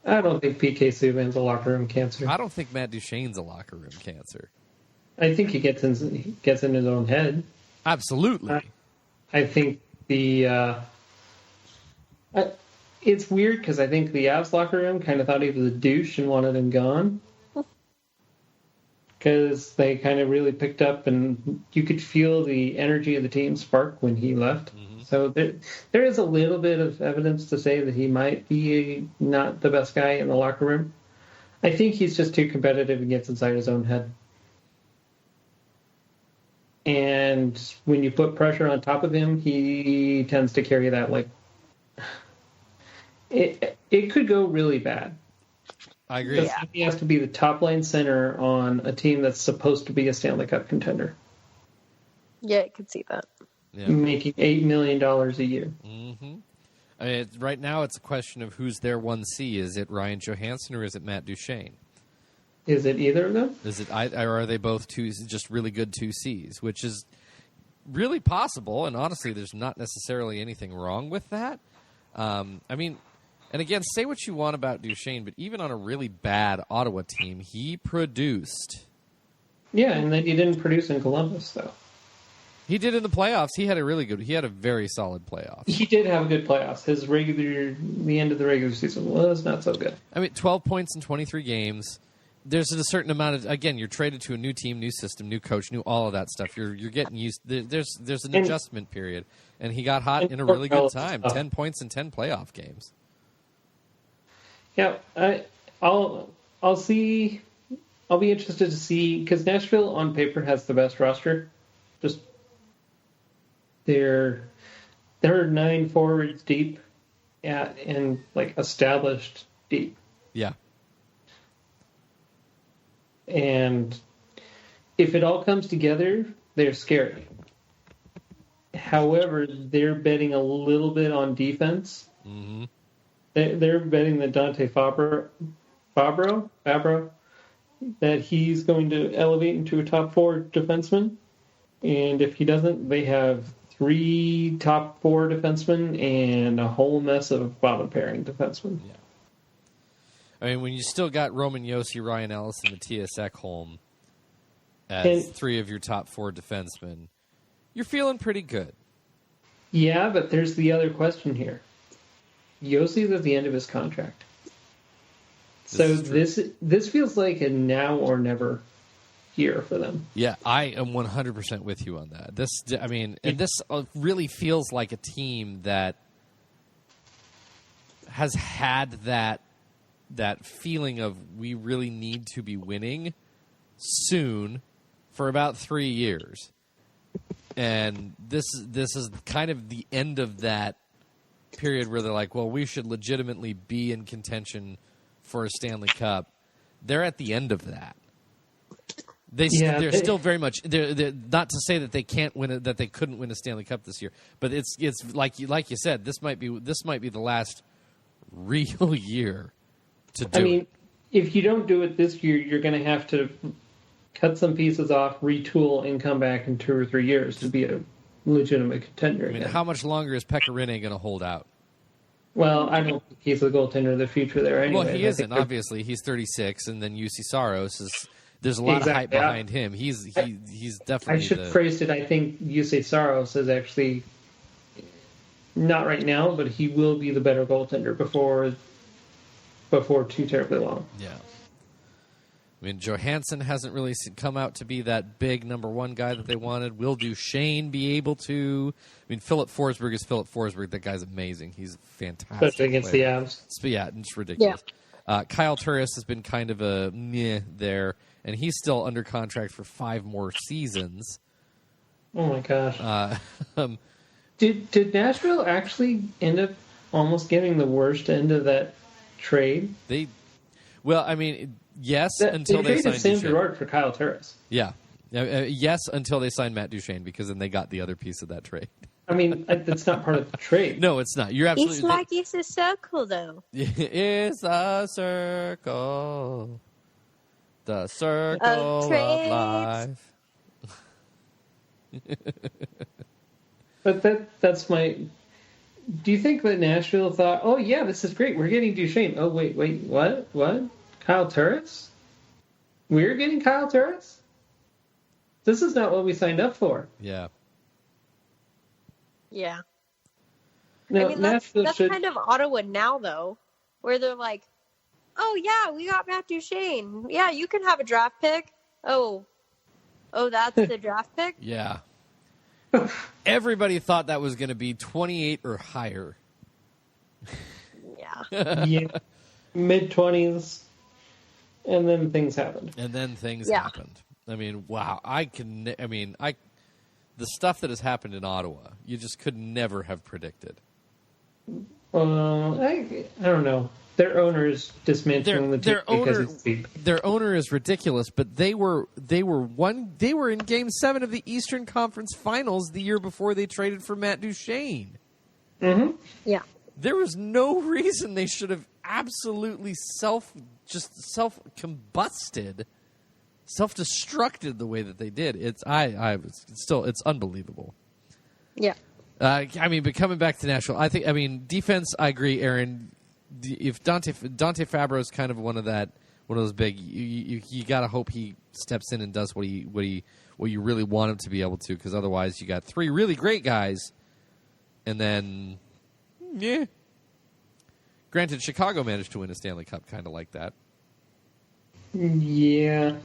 I don't think PK Subban's a locker room cancer. I don't think Matt Duchene's a locker room cancer. I think he gets in his own head. Absolutely. I think it's weird because I think the Avs locker room kind of thought he was a douche and wanted him gone. Because they kind of really picked up, and you could feel the energy of the team spark when he left. Mm-hmm. So there is a little bit of evidence to say that he might be not the best guy in the locker room. I think he's just too competitive and gets inside his own head. And when you put pressure on top of him, he tends to carry that like... It could go really bad. I agree. Yeah. He has to be the top line center on a team that's supposed to be a Stanley Cup contender. Yeah, I could see that. Yeah. Making $8 million a year. Mm-hmm. I mean, right now, it's a question of who's their 1C. Is it Ryan Johansson or is it Matt Duchene? Is it either of them? Is it, or are they both just really good 2Cs, which is really possible. And honestly, there's not necessarily anything wrong with that. I mean, and again, say what you want about Duchene, but even on a really bad Ottawa team, he produced. Yeah, and then he didn't produce in Columbus, though. He did in the playoffs. He had a very solid playoffs. He did have a good playoffs. The end of the regular season was not so good. I mean, 12 points in 23 games. There's a certain amount of, again, you're traded to a new team, new system, new coach, new all of that stuff. You're getting used. There's an adjustment period, and he got hot in a really good time. 10 points in 10 playoff games. Yeah, I'll see. I'll be interested to see because Nashville on paper has the best roster. Just they're 9 forwards deep, and like established deep. Yeah. And if it all comes together, they're scary. However, they're betting a little bit on defense. Mm-hmm. They're betting that Dante Fabro, that he's going to elevate into a top 4 defenseman. And if he doesn't, they have 3 top 4 defensemen and a whole mess of bottom pairing defensemen. Yeah. I mean, when you still got Roman Josi, Ryan Ellis, and Matthias Ekholm as 3 of your top 4 defensemen, you're feeling pretty good. Yeah, but there's the other question here. Josi's at the end of his contract. This feels like a now or never year for them. Yeah, I am 100% with you on that. This really feels like a team that has had that feeling of we really need to be winning soon for about 3 years. And this is kind of the end of that period where they're like, well, we should legitimately be in contention for a Stanley Cup. They're at the end of that. They're still very much. They're not to say that they can't win that they couldn't win a Stanley Cup this year, but it's like you said, this might be the last real year to do. I mean, if you don't do it this year, you're going to have to cut some pieces off, retool, and come back in 2 or 3 years to be a legitimate contender. I mean, how much longer is Pekka Rinne going to hold out? Well, I don't think he's the goaltender of the future there anyway. Well, he isn't, obviously. He's 36, and then UC Saros is... There's a lot of hype behind him. He's definitely... I should have phrased it. I think UC Saros is actually... Not right now, but he will be the better goaltender before too terribly long. Yeah. I mean, Johansson hasn't really come out to be that big number 1 guy that they wanted. Will Duchesne be able to? I mean, Philip Forsberg is Philip Forsberg. That guy's amazing. He's fantastic. Especially against the Avs. Yeah, it's ridiculous. Yeah. Kyle Turris has been kind of a meh there, and he's still under contract for 5 more seasons. Oh, my gosh. Did Nashville actually end up almost getting the worst end of that trade? Yes, until they signed Sam Girard for Kyle Turris. Yeah. Yes, until they signed Matt Duchene, because then they got the other piece of that trade. I mean, that's not part of the trade. No, it's not. You're absolutely... It's like it's a circle, though. It's a circle. The circle of life. But that's my... Do you think that Nashville thought, oh, yeah, this is great. We're getting Duchene. Oh, wait, what? Kyle Turris? We're getting Kyle Turris? This is not what we signed up for. Yeah. Yeah. No, I mean, that's kind of Ottawa now, though, where they're like, oh, yeah, we got Matt Duchene. Yeah, you can have a draft pick. Oh, that's the draft pick? Yeah. Everybody thought that was going to be 28 or higher. Yeah. Yeah. Mid-20s. And then things happened. Happened. I mean, wow. The stuff that has happened in Ottawa, you just could never have predicted. I don't know. Their owner is dismantling the team because it's cheap. Their owner is ridiculous, but they were in Game 7 of the Eastern Conference Finals the year before they traded for Matt Duchene. Mm-hmm. Yeah. There was no reason they should have absolutely self-combusted, self-destructed the way that they did. It's unbelievable. Yeah. But coming back to Nashville, defense, I agree, Aaron. If Dante Fabro is kind of one of those big, you gotta hope he steps in and does what you really want him to be able to, because otherwise you got 3 really great guys, and then yeah. Granted, Chicago managed to win a Stanley Cup kind of like that. Yeah.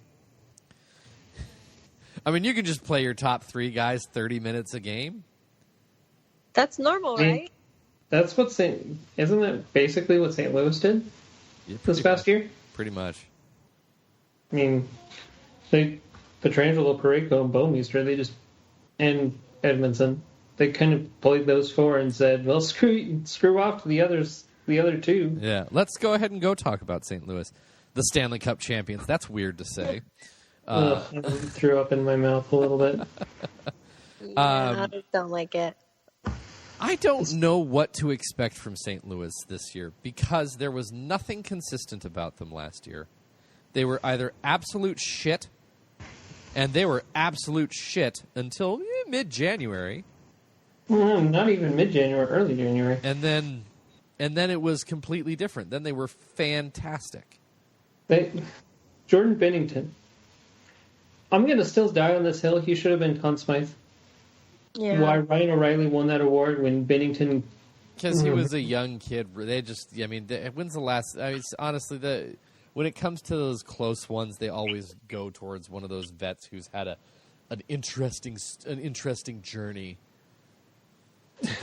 I mean, you can just play your top 3 guys 30 minutes a game. That's normal, right? That's isn't that basically what St. Louis did this past year? Pretty much. I mean, Pietrangelo, Parayko, and Bouwmeester, and Edmondson, they kind of played those 4 and said, well, screw off to the other 2. Yeah, let's go ahead and go talk about St. Louis, the Stanley Cup champions. That's weird to say. I threw up in my mouth a little bit. I just don't like it. I don't know what to expect from St. Louis this year, because there was nothing consistent about them last year. They were either absolute shit, and they were absolute shit until mid-January, Not even mid-January, early January. And then it was completely different. Then they were fantastic. Jordan Binnington. I'm going to still die on this hill. He should have been Conn Smythe. Yeah. Why Ryan O'Reilly won that award when Binnington... Because he was a young kid. They just, when's the last... honestly, when it comes to those close ones, they always go towards one of those vets who's had an interesting journey.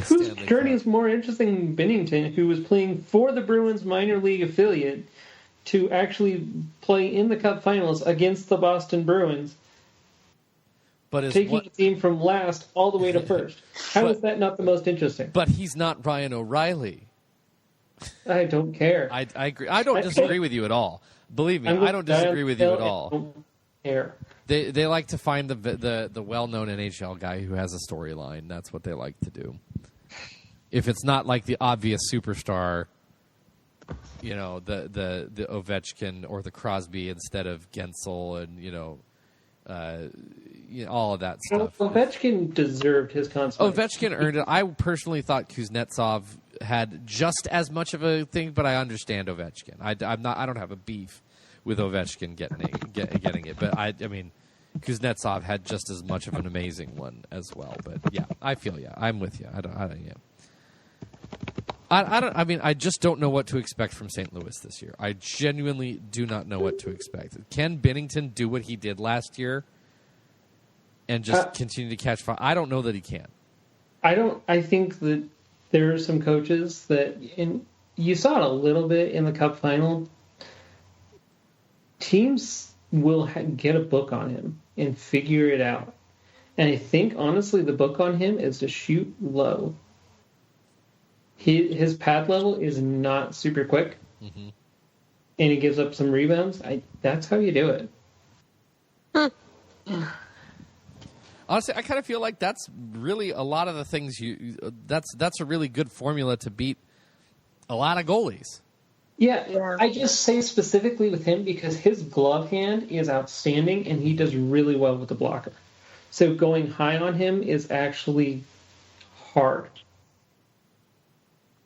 Whose journey is more interesting than Binnington, who was playing for the Bruins minor league affiliate to actually play in the Cup Finals against the Boston Bruins, taking a team from last all the way to first. How is that not the most interesting? But he's not Ryan O'Reilly. I don't care. I agree. I don't disagree with you at all. Believe me, I don't disagree with you at all. I don't care. They like to find the well-known NHL guy who has a storyline. That's what they like to do. If it's not like the obvious superstar, the Ovechkin or the Crosby instead of Gensel and all of that stuff. Ovechkin deserved his consequence. Ovechkin earned it. I personally thought Kuznetsov had just as much of a thing, but I understand Ovechkin. I don't have a beef with Ovechkin getting it, but I mean, Kuznetsov had just as much of an amazing one as well. But yeah, I feel you. I'm with you. I just don't know what to expect from St. Louis this year. I genuinely do not know what to expect. Can Binnington do what he did last year and just continue to catch fire? I don't know that he can. I think that there are some coaches that, and you saw it a little bit in the Cup final, teams will get a book on him and figure it out. And I think, honestly, the book on him is to shoot low. His pad level is not super quick, and he gives up some rebounds. That's how you do it. Honestly, I kind of feel like that's really a lot of the things that's a really good formula to beat a lot of goalies. Yeah, I just say specifically with him because his glove hand is outstanding, and he does really well with the blocker. So going high on him is actually hard.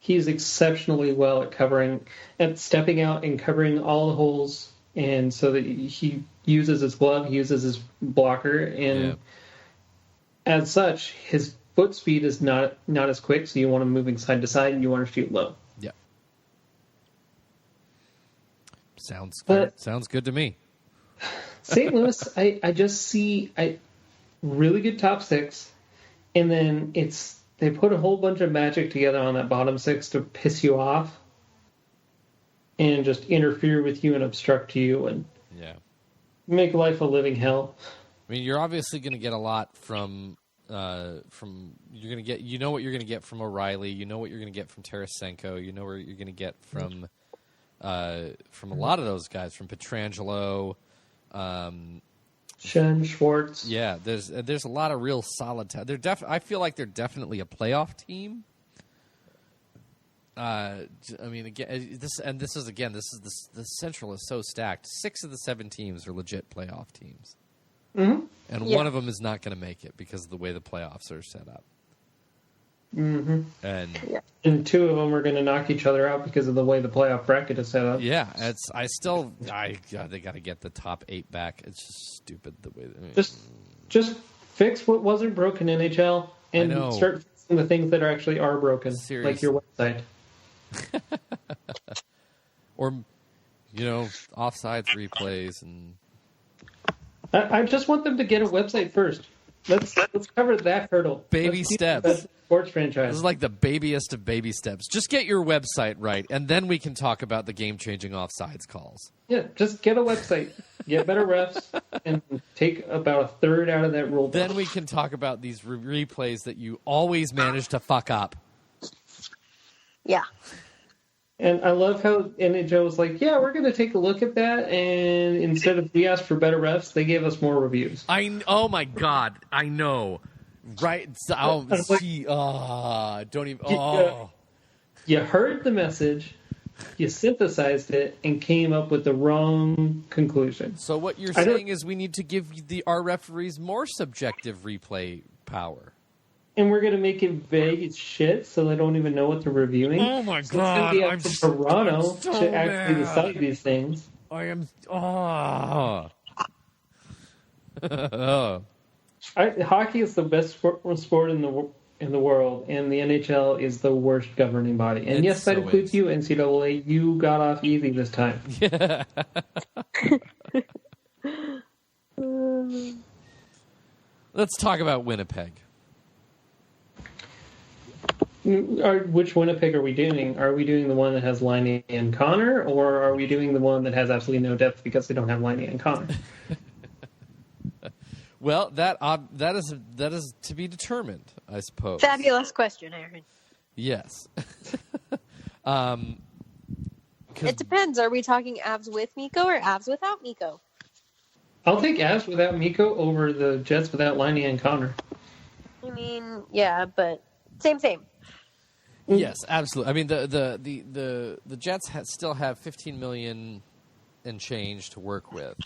He's exceptionally well at stepping out and covering all the holes, and so that he uses his glove, he uses his blocker, and as such, his foot speed is not as quick, so you want him moving side to side, and you want to shoot low. Yeah. Sounds good. Sounds good to me. St. Louis, I just see really good top six, and then they put a whole bunch of magic together on that bottom six to piss you off and just interfere with you and obstruct you and make life a living hell. I mean, you're obviously going to get a lot from you're going to get, what you're going to get from O'Reilly, what you're going to get from Tarasenko, what you're going to get from a lot of those guys, from Pietrangelo, Shen, Schwartz. Yeah, there's a lot of real solid. I feel like they're definitely a playoff team. I mean, again, the Central is so stacked. 6 of the 7 teams are legit playoff teams, and one of them is not going to make it because of the way the playoffs are set up. Mm-hmm. And 2 of them are going to knock each other out because of the way the playoff bracket is set up. Yeah, they got to get the top 8 back. It's just stupid the way. Just fix what wasn't broken, NHL, and start fixing the things that actually are broken, Seriously. like your website. Or, offsides replays and. I just want them to get a website first. Let's cover that hurdle. Baby steps. Sports franchise. This is like the babiest of baby steps. Just get your website right, and then we can talk about the game-changing offsides calls. Yeah, just get a website, get better refs, and take about a third out of that rule book. Then we can talk about these replays that you always manage to fuck up. Yeah. And I love how NHL was like, yeah, we're going to take a look at that, and instead of we asked for better refs, they gave us more reviews. Oh my God, I know. Right? Don't even. Oh. You heard the message, you synthesized it, and came up with the wrong conclusion. So what you're saying is we need to give our referees more subjective replay power. And we're going to make it vague as shit, so they don't even know what they're reviewing. Oh my God! It's going to be up to Toronto to actually decide these things. I am. Oh. Hockey is the best sport in the world, and the NHL is the worst governing body. And yes, that includes you, NCAA. You got off easy this time. Yeah. Let's talk about Winnipeg. Which Winnipeg are we doing? Are we doing the one that has Laine and Connor, or are we doing the one that has absolutely no depth because they don't have Laine and Connor? Well, that is to be determined, I suppose. Fabulous question, Aaron. Yes. It depends. Are we talking Avs with Mikko or Avs without Mikko? I'll take Avs without Mikko over the Jets without Laine and Connor. I mean, yeah, but same. Yes, absolutely. I mean, the Jets still have $15 million and change to work with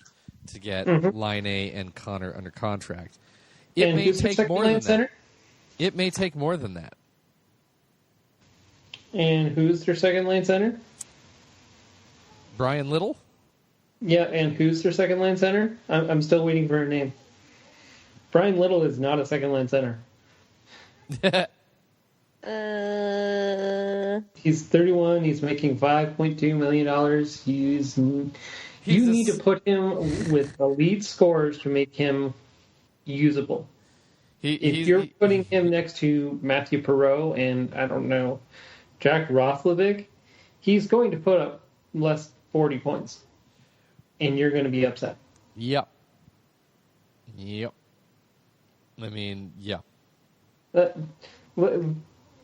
to get Laine and Connor under contract. It may take more than that. It may take more than that. And who's their second line center? Brian Little? Yeah, and who's their second line center? I'm still waiting for her name. Brian Little is not a second line center. He's 31. He's making $5.2 million. You need to put him with the lead scorers to make him usable. If you're putting him next to Matthew Perreault and, I don't know, Jack Roslovic, he's going to put up less 40 points. And you're going to be upset. Yep. I mean, yeah.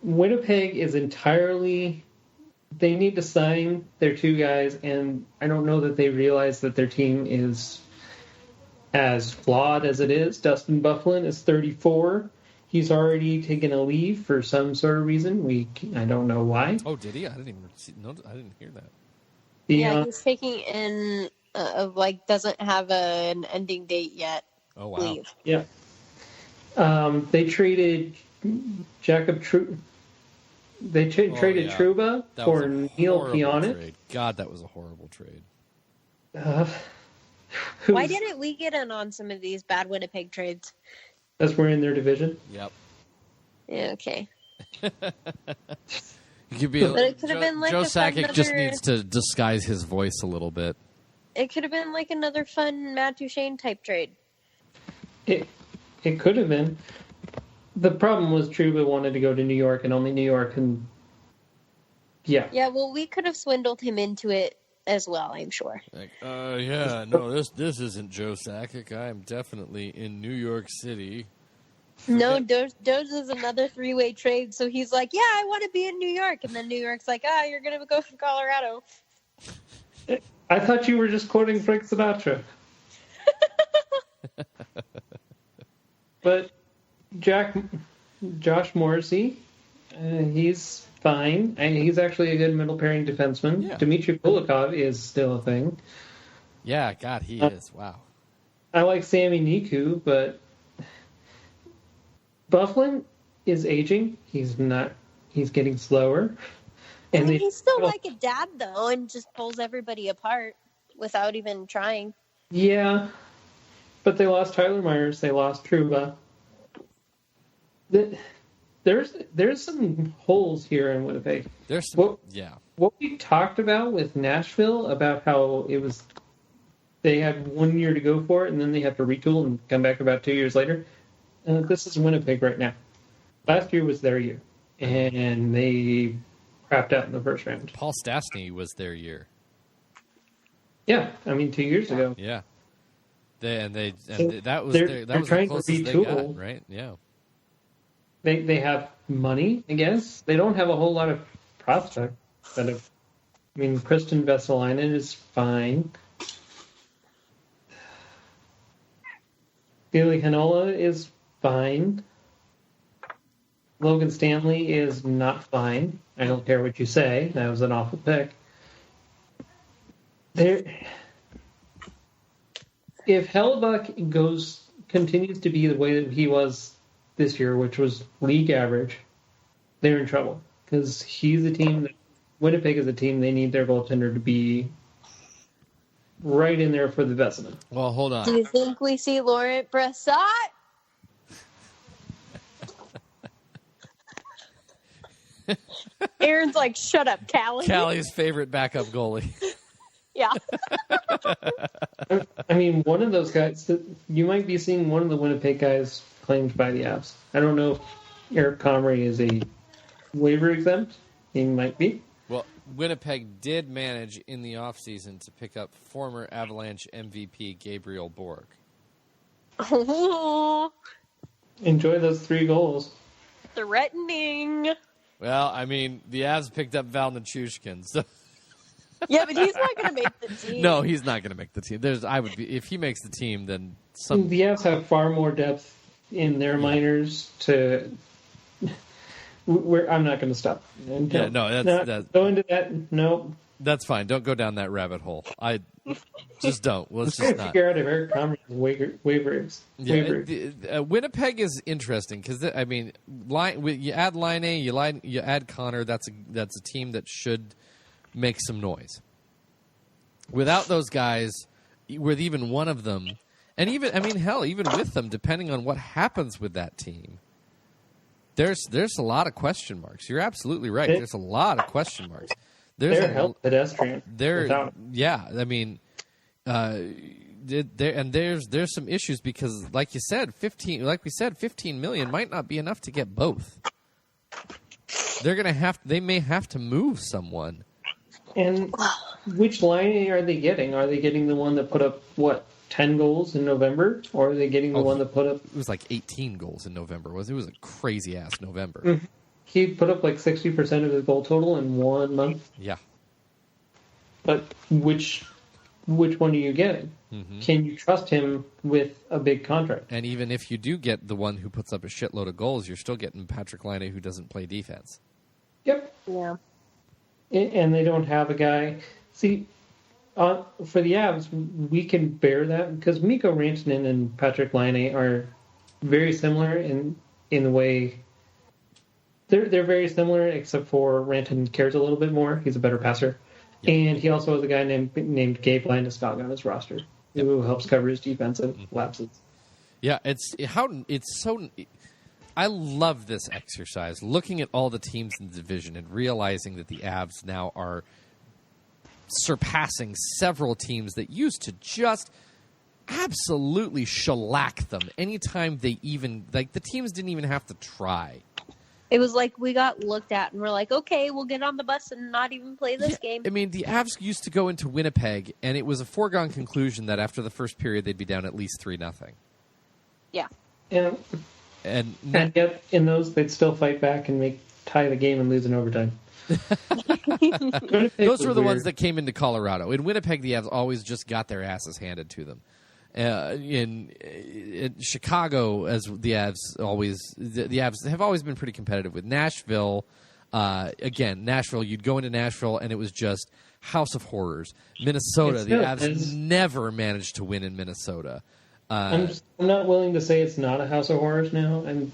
Winnipeg is entirely... They need to sign their two guys, and I don't know that they realize that their team is as flawed as it is. Dustin Byfuglien is 34. He's already taken a leave for some sort of reason. I don't know why. Oh, did he? I didn't hear that. He's taking in doesn't have an ending date yet. Oh wow. Leave. Yeah. They traded Jacob True. They traded Trouba for Neil Piontek. God, that was a horrible trade. Why didn't we get in on some of these bad Winnipeg trades? Because we're in their division. Yep. Yeah, okay. It could be. But it could have been like Joe Sakic just needs to disguise his voice a little bit. It could have been like another fun Matt Duchene type trade. It could have been. The problem was Trouba wanted to go to New York, and only New York can... Yeah. Yeah, well, we could have swindled him into it as well, I'm sure. This isn't Joe Sakic. I'm definitely in New York City. No, Doge is another three-way trade, so he's like, yeah, I want to be in New York. And then New York's like, you're going to go to Colorado. I thought you were just quoting Frank Sinatra. But... Josh Morrissey, he's fine. And he's actually a good middle pairing defenseman. Yeah. Dmitry Kulikov is still a thing. Yeah, God, he is. Wow. I like Sami Niku, but Byfuglien is aging. He's getting slower. And he's still like a dad, though, and just pulls everybody apart without even trying. Yeah, but they lost Tyler Myers. They lost Trouba. There's some holes here in Winnipeg. There's some, what we talked about with Nashville about how they had 1 year to go for it and then they have to retool and come back about 2 years later. This is Winnipeg right now. Last year was their year, and they crapped out in the first round. Paul Stastny was their year. Yeah, I mean 2 years ago. Yeah, that was the closest they got, right? Yeah. They have money, I guess. They don't have a whole lot of prospects. Kristen Vesalainen is fine. Billy Hanola is fine. Logan Stanley is not fine. I don't care what you say. That was an awful pick. If Hellebuck continues to be the way that he was this year, which was league average, they're in trouble. Because he's a team that, Winnipeg is a team, they need their goaltender to be right in there for the Vezina. Well, hold on. Do you think we see Laurent Bressot? Aaron's like, shut up, Callie. Callie's favorite backup goalie. Yeah. I mean, one of those guys, you might be seeing one of the Winnipeg guys claimed by the Avs. I don't know if Eric Comrie is a waiver exempt. He might be. Well, Winnipeg did manage in the offseason to pick up former Avalanche MVP Gabriel Borg. Enjoy those 3 goals. Threatening. Well, I mean, the Avs picked up Val Nichushkin, so... Yeah, but he's not going to make the team. No, he's not going to make the team. If he makes the team, then some. The Avs have far more depth in their minors to. I'm not going to stop. That's go into that. No, that's fine. Don't go down that rabbit hole. I just don't. Let's just not figure out if Eric Comrie's waivers. Winnipeg is interesting because I mean, you add Line A, you add Connor. That's a team that should make some noise. Without those guys, with even one of them, and even with them, depending on what happens with that team, there's a lot of question marks. You're absolutely right. There's a lot of question marks. They're held pedestrian. Yeah. I mean, there's some issues because, like you said, 15 million might not be enough to get both. They may have to move someone. And which line are they getting? Are they getting the one that put up, 10 goals in November? Or are they getting the one that put up... It was like 18 goals in November. It was a crazy-ass November. Mm-hmm. He put up like 60% of his goal total in 1 month. Yeah. But which one are you getting? Mm-hmm. Can you trust him with a big contract? And even if you do get the one who puts up a shitload of goals, you're still getting Patrick Laine who doesn't play defense. Yep. Yeah. And they don't have a guy. See, for the Avs, we can bear that because Mikko Rantanen and Patrick Laine are very similar in the way they're very similar, except for Rantanen cares a little bit more. He's a better passer, and he also has a guy named Gabe Landeskog on his roster who helps cover his defensive lapses. Yeah, it's so. I love this exercise, looking at all the teams in the division and realizing that the Avs now are surpassing several teams that used to just absolutely shellac them anytime they even, like, the teams didn't even have to try. It was like we got looked at and we're like, okay, we'll get on the bus and not even play this game. I mean, the Avs used to go into Winnipeg, and it was a foregone conclusion that after the first period they'd be down at least 3-0. Yeah. Yeah. And yet, in those, they'd still fight back and tie the game and lose in overtime. Those were the ones that came into Colorado. In Winnipeg, the Avs always just got their asses handed to them. In Chicago, as the Avs have always been pretty competitive with Nashville. Again, Nashville, you'd go into Nashville, and it was just House of Horrors. Minnesota, the Avs never managed to win in Minnesota. I'm not willing to say it's not a House of Horrors now. And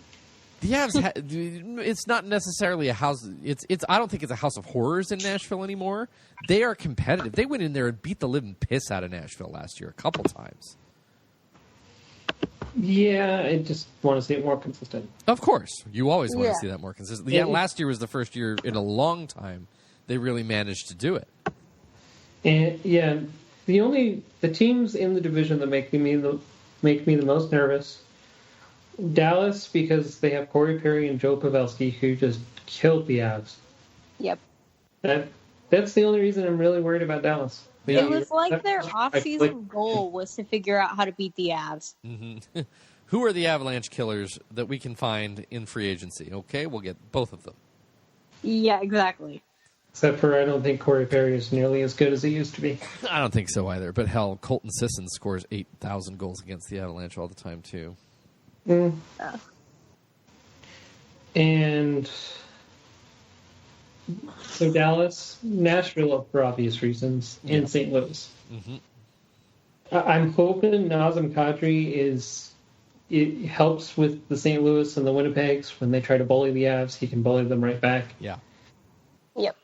the Avs, it's not necessarily a house. I don't think it's a House of Horrors in Nashville anymore. They are competitive. They went in there and beat the living piss out of Nashville last year a couple times. Yeah, I just want to see it more consistent. Of course, you always want to see that more consistent. Yeah, last year was the first year in a long time they really managed to do it. And yeah, the teams in the division that make me the most nervous. Dallas, because they have Corey Perry and Joe Pavelski, who just killed the Avs. Yep. That's the only reason I'm really worried about Dallas. It was like their off-season goal was to figure out how to beat the Avs. Mm-hmm. Who are the Avalanche killers that we can find in free agency? Okay, we'll get both of them. Yeah, exactly. Except for I don't think Corey Perry is nearly as good as he used to be. I don't think so either. But hell, Colton Sisson scores 8,000 goals against the Avalanche all the time too. Mm. And so Dallas, Nashville for obvious reasons, and St. Louis. Mm-hmm. I'm hoping Nazem Kadri is it helps with the St. Louis and the Winnipegs. When they try to bully the Avs, he can bully them right back. Yeah. Yep.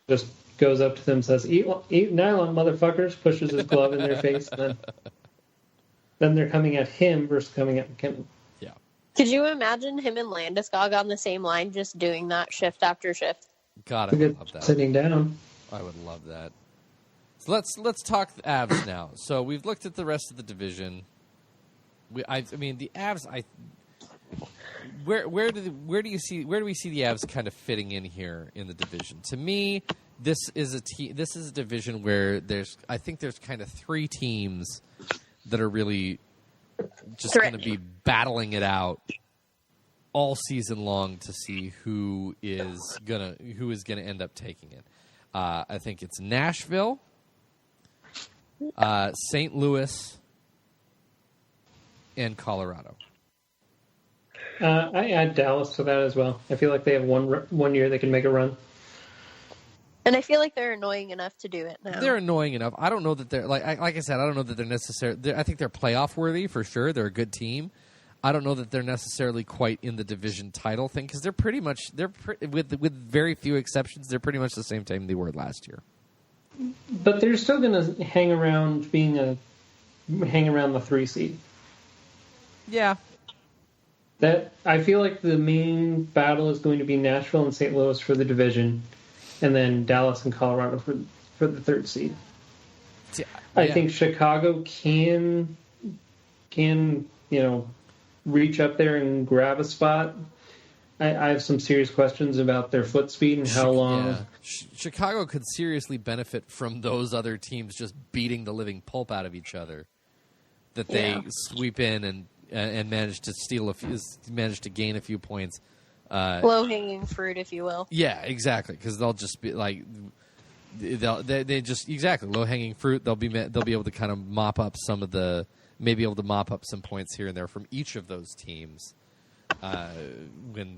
Just goes up to them, says, eat nylon, motherfuckers, pushes his glove in their face, and then they're coming at him versus coming at McKinnon. Yeah. Could you imagine him and Landeskog on the same line just doing that shift after shift? God, I would love that. Sitting down. I would love that. So let's talk the Avs now. So we've looked at the rest of the division. I mean the Avs. Where do we see the Avs kind of fitting in here in the division? To me, this is a division where I think there's kind of three teams that are really just going to be battling it out all season long to see who is gonna end up taking it. I think it's Nashville, St. Louis, and Colorado. I add Dallas to that as well. I feel like they have one year they can make a run. And I feel like they're annoying enough to do it now. They're annoying enough. I don't know that they're like I said. I don't know that they're necessarily. I think they're playoff worthy for sure. They're a good team. I don't know that they're necessarily quite in the division title thing because they're pretty much with very few exceptions. They're pretty much the same team they were last year. But they're still going to hang around the 3 seed. Yeah. That I feel like the main battle is going to be Nashville and St. Louis for the division, and then Dallas and Colorado for the 3rd seed. Yeah. I think Chicago can reach up there and grab a spot. I have some serious questions about their foot speed and how long. Yeah. Chicago could seriously benefit from those other teams just beating the living pulp out of each other. That they sweep in and manage to gain a few points. Low hanging fruit, if you will. Yeah, exactly. Because they'll just be like, they just exactly low hanging fruit. They'll be able to kind of mop up some points here and there from each of those teams. When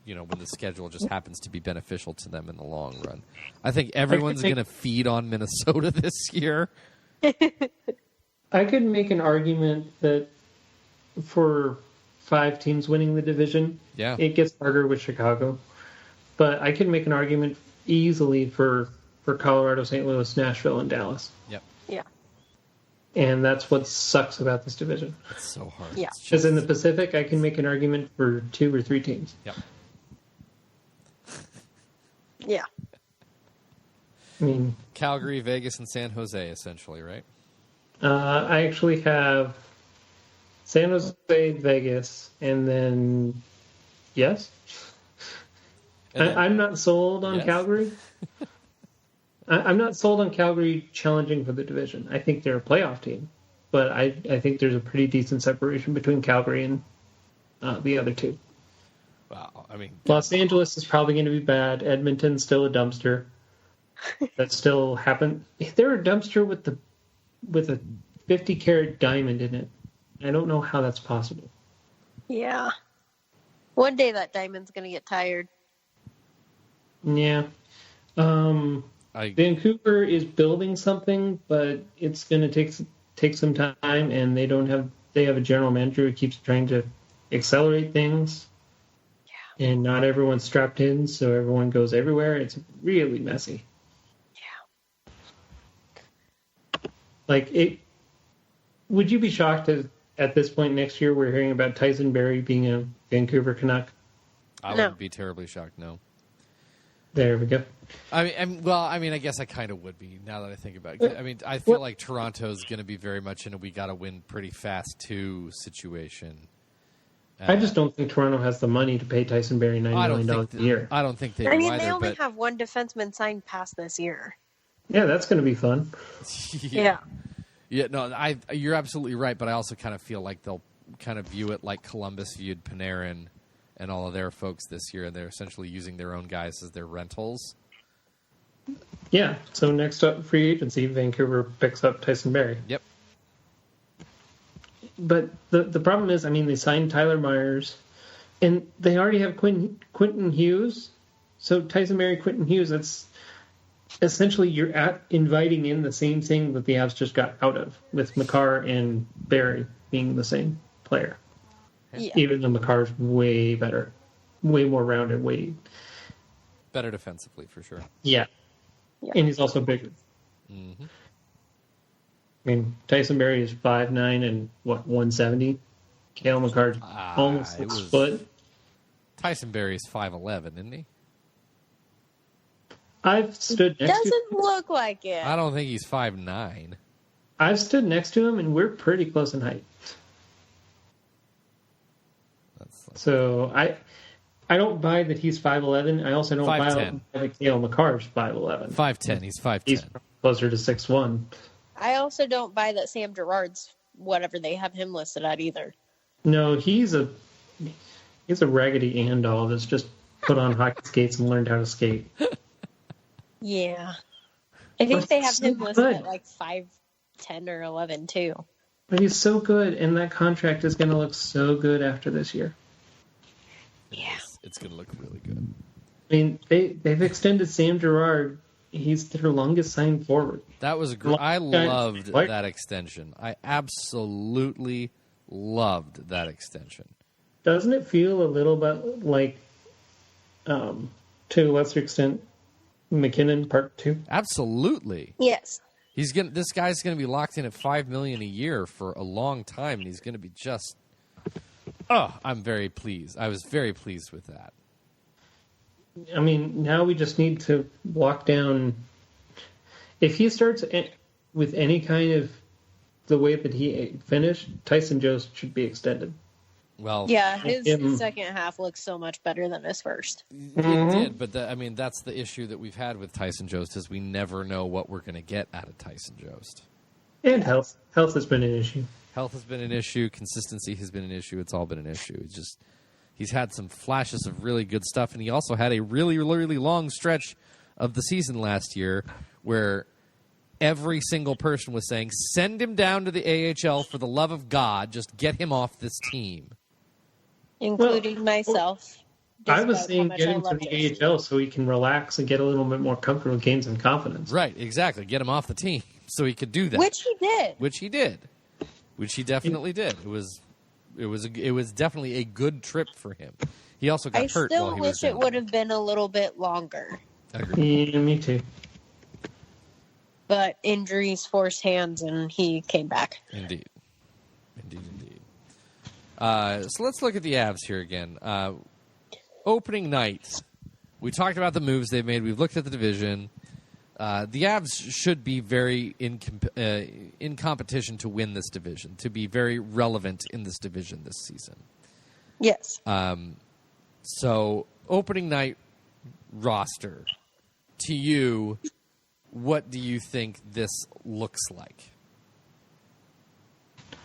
the schedule just happens to be beneficial to them in the long run. I think everyone's going to feed on Minnesota this year. I could make an argument that for 5 teams winning the division, it gets harder with Chicago. But I could make an argument easily for Colorado, St. Louis, Nashville, and Dallas. Yep. Yeah. And that's what sucks about this division. It's so hard. Yeah. Because in the Pacific, I can make an argument for 2 or 3 teams. Yep. Yeah. I mean, Calgary, Vegas, and San Jose, essentially, right? I actually have San Jose, Vegas, and then yes. I'm not sold on Calgary. I'm not sold on Calgary challenging for the division. I think they're a playoff team, but I think there's a pretty decent separation between Calgary and the other two. Wow, I mean, Los Angeles is probably going to be bad. Edmonton's still a dumpster. That still happened. They're a dumpster with a 50-carat diamond in it. I don't know how that's possible. Yeah. One day that diamond's going to get tired. Yeah. Vancouver is building something, but it's going to take some time, and they have a general manager who keeps trying to accelerate things. Yeah. And not everyone's strapped in, so everyone goes everywhere. It's really messy. Yeah. Would you be shocked at this point next year we're hearing about Tyson Barrie being a Vancouver Canuck? I wouldn't be terribly shocked, no. There we go. I guess I kind of would be now that I think about it. I mean, I feel like Toronto's going to be very much in a we got to win pretty fast too situation. I just don't think Toronto has the money to pay Tyson Barrie $9 million a year. I don't think they do either. They only have one defenseman signed past this year. Yeah, that's going to be fun. Yeah. Yeah, no, you're absolutely right, but I also kind of feel like they'll kind of view it like Columbus viewed Panarin and all of their folks this year, and they're essentially using their own guys as their rentals. Yeah, so next up, free agency, Vancouver picks up Tyson Barrie. Yep. But the problem is, I mean, they signed Tyler Myers, and they already have Quentin Hughes. So Tyson Barrie, Quentin Hughes, that's essentially you're inviting in the same thing that the Avs just got out of with Makar and Barrie. being the same player. Yeah. Even though Makar's way better, way more rounded, way better defensively for sure. Yeah. And he's also bigger. Mm-hmm. I mean, Tyson Berry is 5'9" and 170. Cale Makar's almost 6 foot. Tyson Berry is 5'11", isn't he? I've stood next to him. Doesn't look like it. I don't think he's 5'9". I've stood next to him, and we're pretty close in height. So I don't buy that he's 5'11". I also don't buy that Cale Makar's 5'11". 5'10". He's 5'10". He's closer to 6'1". I also don't buy that Sam Girard's whatever they have him listed at either. No, he's a raggedy Andal that's just put on hockey skates and learned how to skate. Yeah. I think they have him listed at like 5'10" or 11 too. But he's so good, and that contract is going to look so good after this year. Yeah. It's going to look really good. I mean, they've extended Sam Girard. He's their longest signed forward. That was great. I loved that extension. I absolutely loved that extension. Doesn't it feel a little bit like, to a lesser extent, McKinnon Part 2? Absolutely. Yes. This guy's going to be locked in at $5 million a year for a long time, and he's going to be just. Oh, I'm very pleased. I was very pleased with that. I mean, now we just need to lock down. If he starts with any kind of the way that he finished, Tyson Jost should be extended. Well, yeah, his second half looks so much better than his first. It did, but that's the issue that we've had with Tyson Jost is we never know what we're going to get out of Tyson Jost. And health has been an issue. Health has been an issue. Consistency has been an issue. It's all been an issue. He's had some flashes of really good stuff, and he also had a really, really long stretch of the season last year where every single person was saying, send him down to the AHL for the love of God. Just get him off this team. Including myself. I was saying get him to the AHL so he can relax and get a little bit more comfortable, gain some confidence. Right, exactly. Get him off the team so he could do that. Which he did. Which he definitely did. It was definitely a good trip for him. He also got hurt while he was I still wish it would have been a little bit longer. Agreed. Yeah, me too. But injuries forced hands, and he came back. Indeed. So let's look at the Avs here again. Opening night, we talked about the moves they've made. We've looked at the division. The Avs should be very in competition to win this division, to be very relevant in this division this season. Yes. So, opening night roster, to you, what do you think this looks like?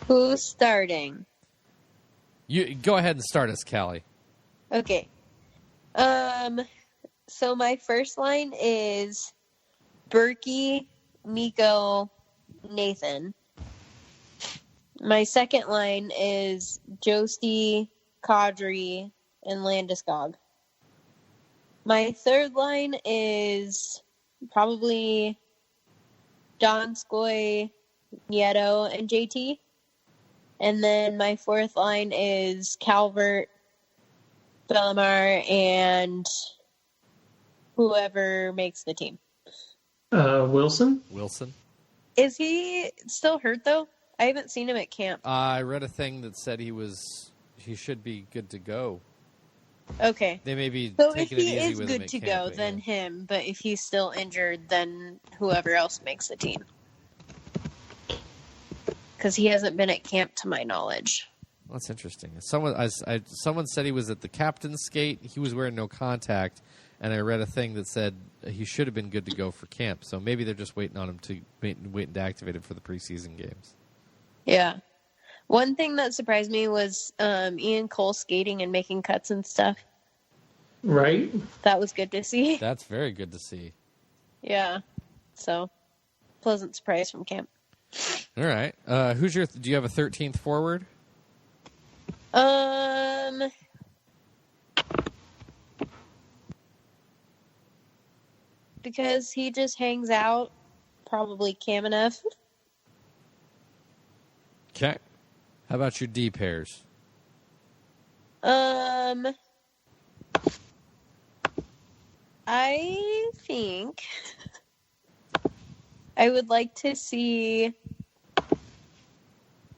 Who's starting? You go ahead and start us, Callie. Okay. So my first line is Berkey, Mikko, Nathan. My second line is Josti, Kadri, and Landeskog. My third line is probably Donskoy, Nieto, and JT. And then my fourth line is Calvert, Bellemare, and whoever makes the team. Wilson? Is he still hurt, though? I haven't seen him at camp. I read a thing that said he should be good to go. Okay. They may be so taking it easy with him. So if he is good to go, then him. But if he's still injured, then whoever else makes the team. Because he hasn't been at camp, to my knowledge. Well, that's interesting. Someone said he was at the captain's skate. He was wearing no contact, and I read a thing that said he should have been good to go for camp. So maybe they're just waiting on him to activate him for the preseason games. Yeah. One thing that surprised me was Ian Cole skating and making cuts and stuff. Right. That was good to see. That's very good to see. Yeah. So, pleasant surprise from camp. All right. Do you have a 13th forward? Because he just hangs out, probably Kamenev. Okay. How about your D pairs? I think I would like to see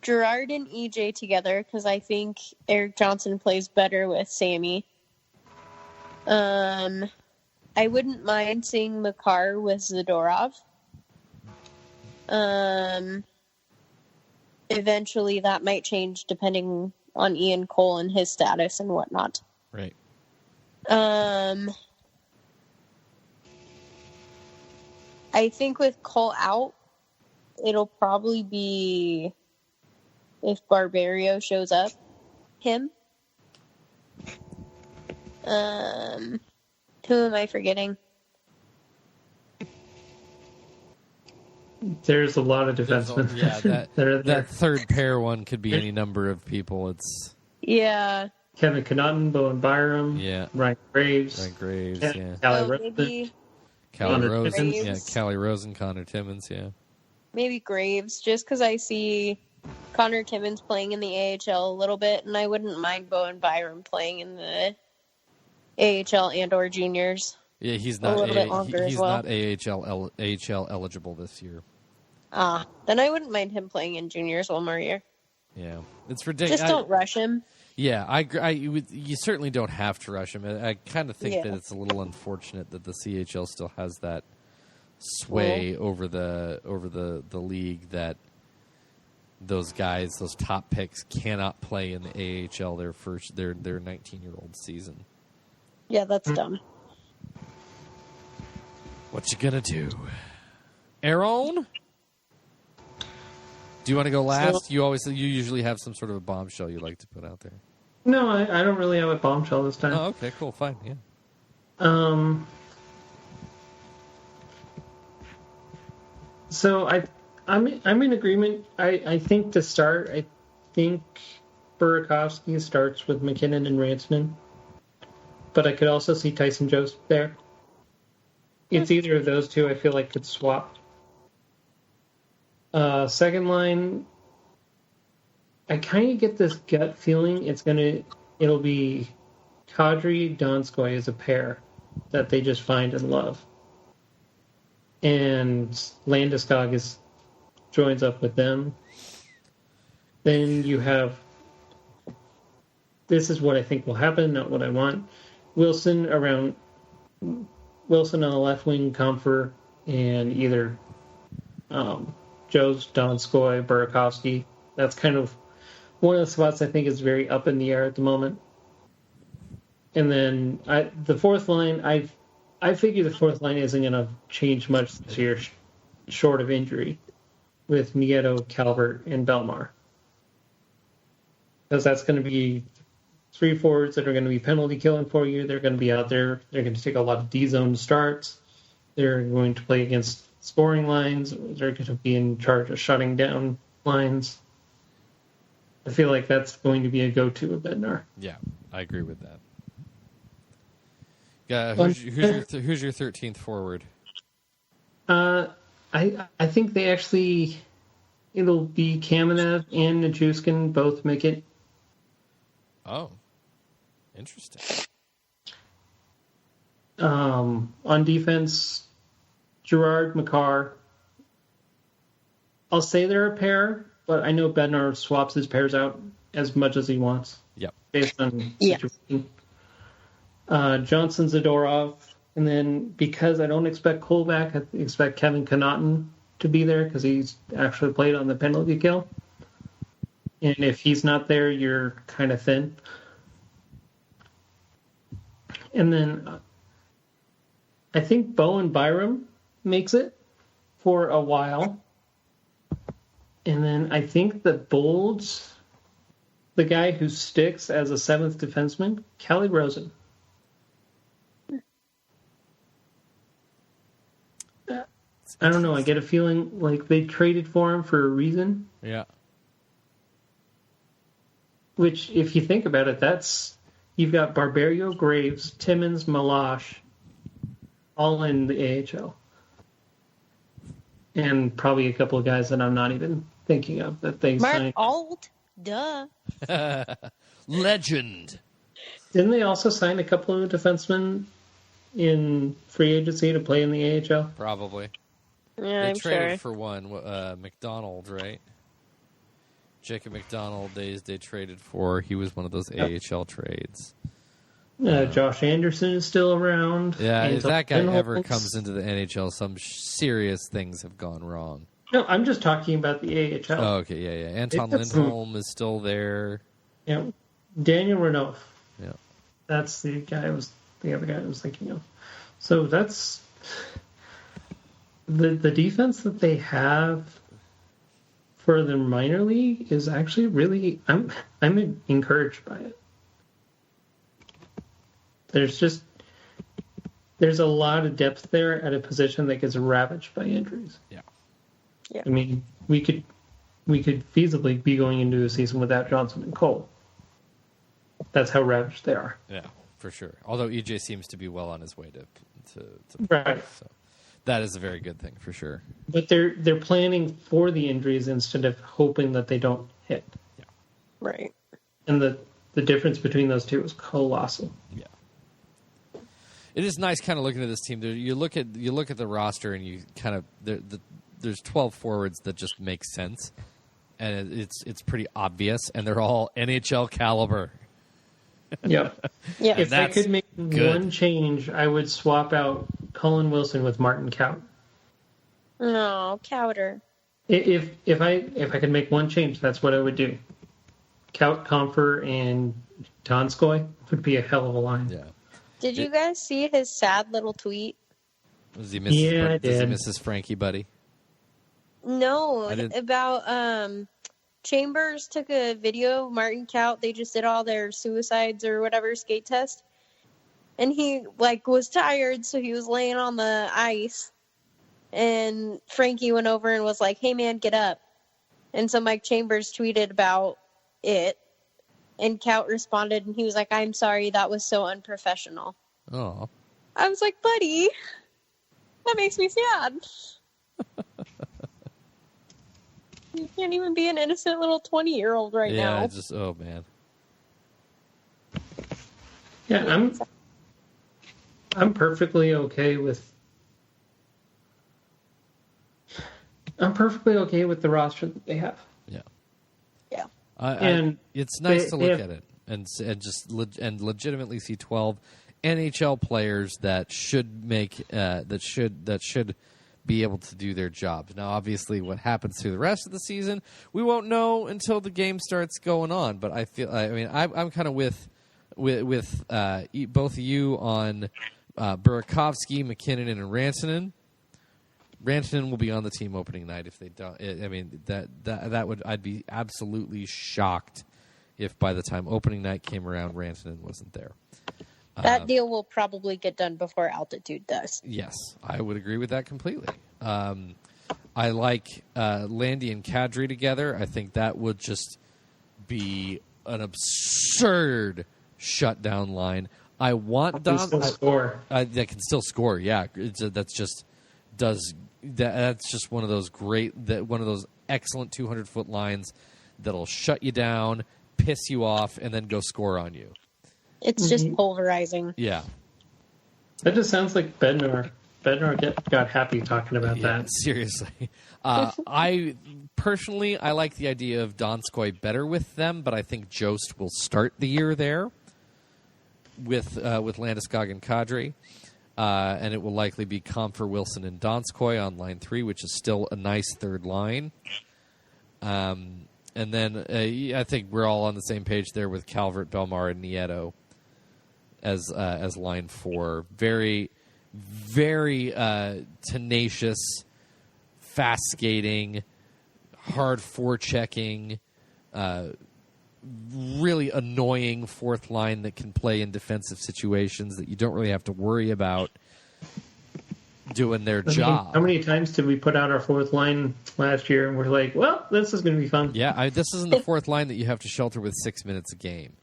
Gerard and EJ together because I think Erik Johnson plays better with Sammy. I wouldn't mind seeing Makar with Zadorov. Eventually that might change depending on Ian Cole and his status and whatnot. Right. I think with Cole out, it'll probably be, if Barberio shows up, him. Who am I forgetting? There's a lot of defensemen. That third pair one could be any number of people. It's Kevin Connaughton, Bowen Byram, Ryan Graves, Callie Rosen, Connor Timmins, maybe Graves, just because I see Connor Timmins playing in the AHL a little bit, and I wouldn't mind Bowen Byram playing in the AHL and or juniors. Yeah, he's not not AHL eligible this year. Then I wouldn't mind him playing in juniors one more year. Yeah, it's ridiculous. Just don't rush him. Yeah, you certainly don't have to rush him. I kind of think that it's a little unfortunate that the CHL still has that sway over the league, that those guys, those top picks, cannot play in the AHL their 19-year-old season. Yeah, that's dumb. What you gonna do, Aaron? Do you want to go last? You usually have some sort of a bombshell you like to put out there. No, I don't really have a bombshell this time. Oh, okay, cool, fine, yeah. So I'm in agreement. I think to start, I think Burakovsky starts with McKinnon and Rantanen, but I could also see Tyson Jost there. It's either of those two I feel like could swap. Second line, I kind of get this gut feeling it'll be Kadri Donskoy as a pair that they just find and love. And Landeskog joins up with them. Then you have, this is what I think will happen, not what I want. Wilson on the left wing, Comfer, and either Joe's, Donskoy, Burakovsky. That's kind of one of the spots I think is very up in the air at the moment. And then the fourth line, I figure the fourth line isn't going to change much this year, short of injury, with Nieto, Calvert, and Belmar. Because that's going to be three forwards that are going to be penalty killing for you. They're going to be out there. They're going to take a lot of D-zone starts. They're going to play against scoring lines. They're going to be in charge of shutting down lines. I feel like that's going to be a go-to of Bednar. Yeah, I agree with that. Who's your 13th forward? I think it'll be Kamenev and Nichushkin both make it. Oh, interesting. On defense, Gerard, Makar. I'll say they're a pair, but I know Bednar swaps his pairs out as much as he wants. Yep. Based on situation. Johnson, Zadorov, and then because I don't expect Cole back, I expect Kevin Connaughton to be there because he's actually played on the penalty kill. And if he's not there, you're kind of thin. And then I think Bowen Byram makes it for a while. And then I think the Bolts, the guy who sticks as a seventh defenseman, Callie Rosen. I don't know. I get a feeling like they traded for him for a reason. Yeah. Which, if you think about it, you've got Barberio, Graves, Timmins, Malash, all in the AHL. And probably a couple of guys that I'm not even thinking of that they signed. Mark Alt? Duh. Legend. Didn't they also sign a couple of defensemen in free agency to play in the AHL? Probably. Yeah, they I'm traded sure. for one, McDonald, right? Jacob McDonald, they traded for. He was one of those AHL trades. Josh Anderson is still around. Yeah, if that guy Lindholm. ever comes into the NHL, some serious things have gone wrong. No, I'm just talking about the AHL. Oh, okay, yeah. Anton Lindholm is still there. Yeah, Daniel Renault. Yeah, that's the other guy I was thinking of. So that's the defense that they have for the minor league is actually really. I'm encouraged by it. There's a lot of depth there at a position that gets ravaged by injuries. Yeah. I mean, we could feasibly be going into a season without Johnson and Cole. That's how ravaged they are. Yeah, for sure. Although EJ seems to be well on his way to right. So that is a very good thing for sure. But they're planning for the injuries instead of hoping that they don't hit. Yeah. Right. And the difference between those two is colossal. Yeah. It is nice kind of looking at this team. You look at the roster and you kind of there's 12 forwards that just make sense, and it's pretty obvious, and they're all NHL caliber. Yeah. Yeah. If I could make one change, I would swap out Cullen Wilson with Martin Kaut. No, Cowder. If I could make one change, that's what I would do. Kaut, Comfer, and Donskoy would be a hell of a line. Yeah. Did you guys see his sad little tweet? Does he miss his Frankie buddy? No, about Chambers took a video of Martin Kaut. They just did all their suicides or whatever skate test. And he was tired, so he was laying on the ice. And Frankie went over and was like, "Hey man, get up." And so Mike Chambers tweeted about it. And Kaut responded, and he was like, "I'm sorry, that was so unprofessional." Oh. I was like, buddy, that makes me sad. You can't even be an innocent little 20-year-old now. Yeah, oh man. Yeah, I'm perfectly okay with. I'm perfecally okay with the roster that they have. Yeah. Yeah. And it's nice to look at it and legitimately see 12 NHL players that should make that should be able to do their jobs. Now, obviously, what happens through the rest of the season, we won't know until the game starts going on. But I'm kind of with both of you on Burakovsky, McKinnon, and Rantanen. Rantanen will be on the team opening night if they don't. I mean, that would, I'd be absolutely shocked if by the time opening night came around, Rantanen wasn't there. That deal will probably get done before Altitude does. Yes, I would agree with that completely. I like Landy and Kadri together. I think that would just be an absurd shutdown line. I want Dom. Score. That can still score. Yeah, that's just one of those one of those excellent 200-foot lines that'll shut you down, piss you off, and then go score on you. It's just pulverizing. Yeah. That just sounds like Bednar. Bednar got happy talking about that. Seriously. I like the idea of Donskoy better with them, but I think Jost will start the year there with Landeskog and Kadri. And it will likely be Comfer, Wilson, and Donskoy on line 3, which is still a nice third line. And then I think we're all on the same page there with Calvert, Belmar, and Nieto as line 4. Very, very tenacious, fast skating, hard forechecking, really annoying fourth line that can play in defensive situations that you don't really have to worry about doing their job. How many times did we put out our fourth line last year and we're like, well, this is going to be fun? Yeah, this isn't the fourth line that you have to shelter with 6 minutes a game.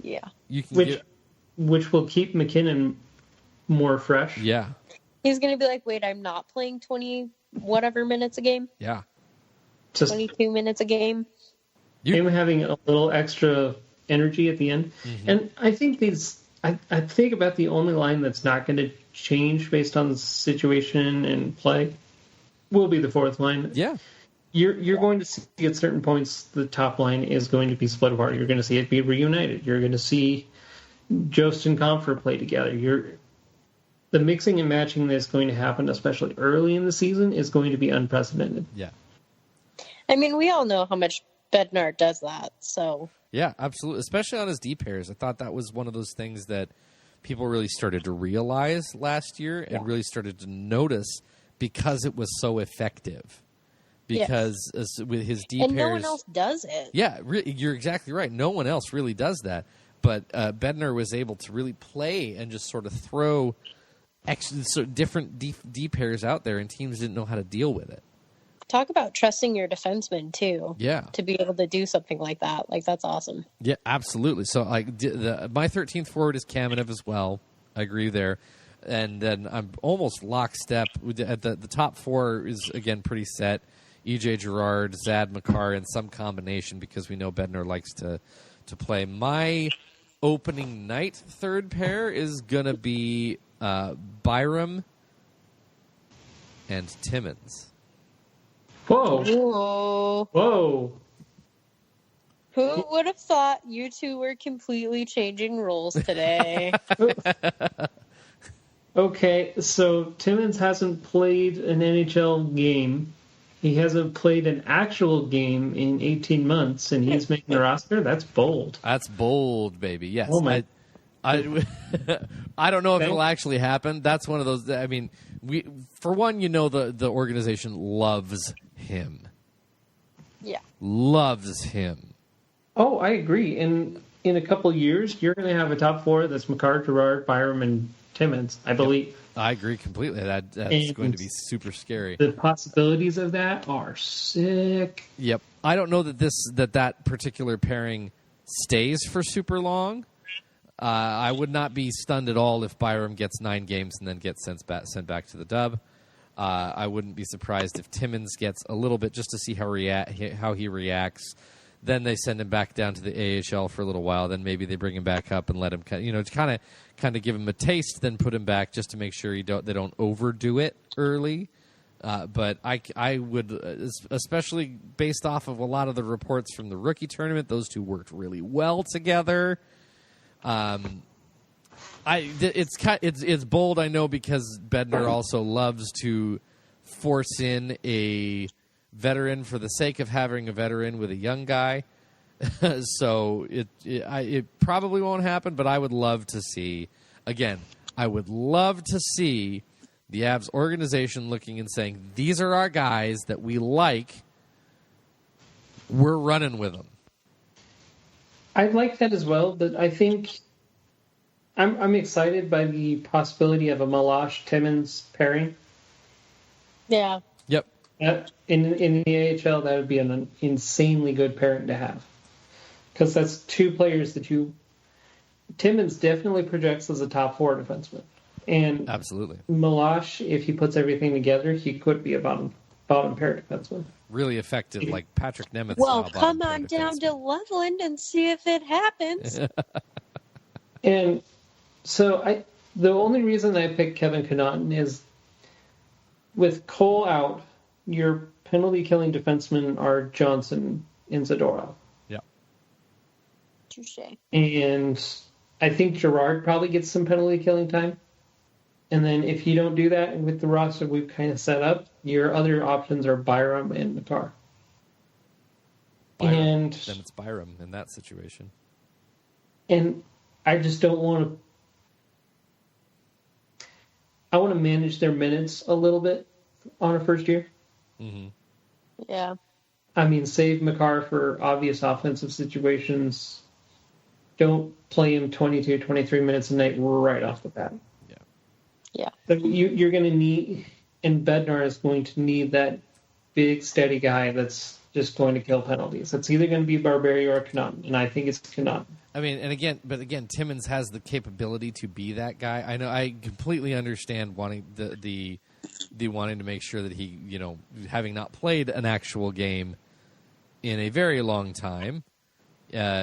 Yeah. Which will keep McKinnon more fresh. Yeah. He's going to be like, wait, I'm not playing 20 whatever minutes a game? Yeah. 22 minutes a game? him having a little extra energy at the end. Mm-hmm. And I think I think about the only line that's not going to change based on the situation and play will be the fourth line. Yeah. You're going to see at certain points the top line is going to be split apart. You're going to see it be reunited. You're going to see Jost and Comfort play together. The mixing and matching that's going to happen, especially early in the season, is going to be unprecedented. Yeah. I mean, we all know how much Bednar does that, so... Yeah, absolutely. Especially on his D pairs. I thought that was one of those things that people really started to realize last year and really started to notice because it was so effective. Because with his D pairs... And no one else does it. Yeah, you're exactly right. No one else really does that. But Bednar was able to really play and just sort of throw different D pairs out there, and teams didn't know how to deal with it. Talk about trusting your defenseman, too. Yeah. To be able to do something like that. Like, that's awesome. Yeah, absolutely. So, my 13th forward is Kamenev as well. I agree there. And then I'm almost lockstep. At the top four is, again, pretty set. E.J. Girard, Zad Makar, and some combination because we know Bednar likes to play. My opening night third pair is going to be Byram and Timmins. Whoa. Whoa. Who would have thought you two were completely changing roles today? Okay, so Timmins hasn't played an NHL game. He hasn't played an actual game in 18 months, and he's making the roster? That's bold. That's bold, baby. Yes. Oh, my. I don't know if it'll actually happen. That's one of those. I mean, for one, the organization loves him. Yeah. Loves him. Oh, I agree. In a couple of years, you're going to have a top four that's Makar, Girard, Byram, and Timmins, I believe. Yep. I agree completely. That's going to be super scary. The possibilities of that are sick. Yep. I don't know that particular pairing stays for super long. I would not be stunned at all if Byram gets 9 games and then gets sent back to the dub. I wouldn't be surprised if Timmins gets a little bit just to see how he reacts. Then they send him back down to the AHL for a little while. Then maybe they bring him back up and let him, to kind of give him a taste. Then put him back just to make sure they don't overdo it early. But I would, especially based off of a lot of the reports from the rookie tournament, those two worked really well together. It's bold, I know, because Bednar also loves to force in a veteran for the sake of having a veteran with a young guy. So it probably won't happen, but I would love to see, again, the Avs organization looking and saying, these are our guys that we like. We're running with them. I like that as well, but I think I'm excited by the possibility of a Milosh-Timmins pairing. Yeah. Yep. In the AHL, that would be an insanely good pairing to have. Because that's two players that Timmins definitely projects as a top four defenseman. And absolutely. Milosh, if he puts everything together, he could be a bottom pair defenseman. Really effective, like Patrick Nemeth. Well, come on down to Loveland and see if it happens. And so the only reason I picked Kevin Connauton is with Cole out, your penalty-killing defensemen are Johnson and Zadorov. Yeah. Touche. And I think Girard probably gets some penalty-killing time. And then if you don't do that with the roster we've kind of set up, your other options are Byram and Makar. Then it's Byram in that situation. And I just don't want to... I want to manage their minutes a little bit on a first year. Mm-hmm. Yeah. I mean, save Makar for obvious offensive situations. Don't play him 22, 23 minutes a night right off the bat. Yeah. So you're going to need, and Bednar is going to need that big, steady guy that's just going to kill penalties. It's either going to be Barberio or Connauton, and I think it's Connauton. I mean, and again, Timmins has the capability to be that guy. I know, I completely understand wanting the wanting to make sure that he, having not played an actual game, in a very long time,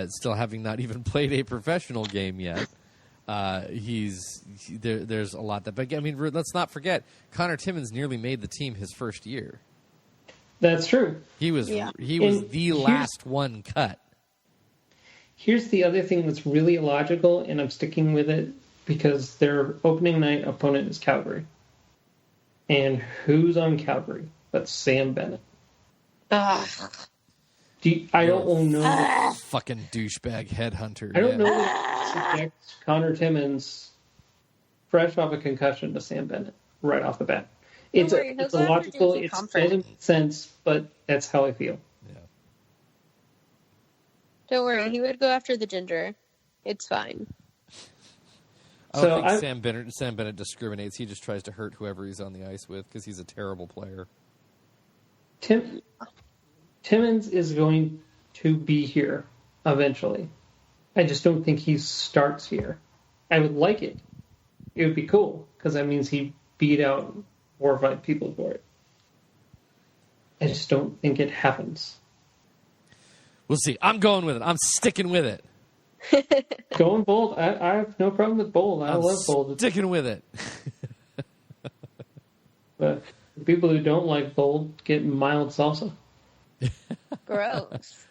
still having not even played a professional game yet. There's a lot that, but I mean, let's not forget, Connor Timmins nearly made the team his first year. That's true. He was the last one cut. Here's the other thing that's really illogical, and I'm sticking with it because their opening night opponent is Calgary. And who's on Calgary? That's Sam Bennett. I don't know. Fucking douchebag headhunter. I don't know what subject Connor Timmins, fresh off a concussion, to Sam Bennett right off the bat. It's illogical. It doesn't make sense, but that's how I feel. Yeah. Don't worry, he would go after the ginger. It's fine. I don't think Sam Bennett discriminates. He just tries to hurt whoever he's on the ice with because he's a terrible player. Timmins is going to be here eventually. I just don't think he starts here. I would like it. It would be cool because that means he beat out 4 or 5 people for it. I just don't think it happens. We'll see. I'm going with it. I'm sticking with it. Going bold. I have no problem with bold. I love bold. Sticking with it. But people who don't like bold get mild salsa. Gross.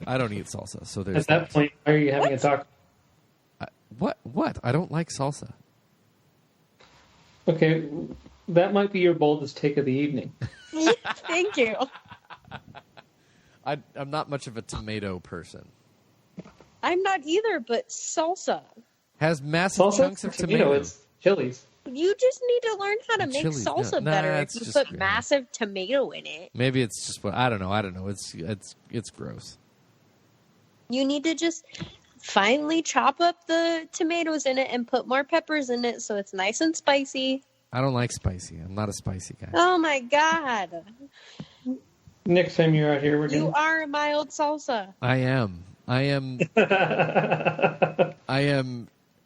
I don't eat salsa, so there's At that point, why are you having a taco? What? I don't like salsa. Okay, that might be your boldest take of the evening. Thank you. I'm not much of a tomato person. I'm not either, but salsa Has massive chunks of tomato. It's chilies. You just need to learn how to make chilies, salsa better if you put massive tomato in it. Maybe it's just what I don't know. It's gross. You need to just finely chop up the tomatoes in it and put more peppers in it so it's nice and spicy. I don't like spicy. I'm not a spicy guy. Oh my god. Next time you're out here, You are a mild salsa. I am.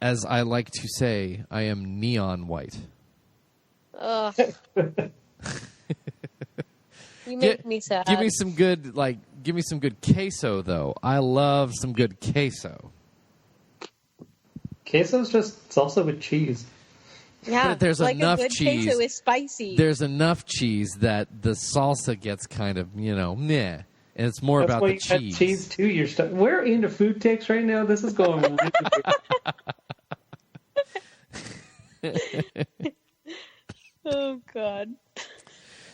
As I like to say, I am neon white. Ugh. You make me sad. Give me some good queso, though. I love some good queso. Queso's just salsa with cheese. Yeah, but there's like enough a good cheese. queso is spicy. There's enough cheese that the salsa gets kind of, meh. And it's more about the cheese. That's why you got cheese too. You're we're into food takes right now. This is going really Oh God.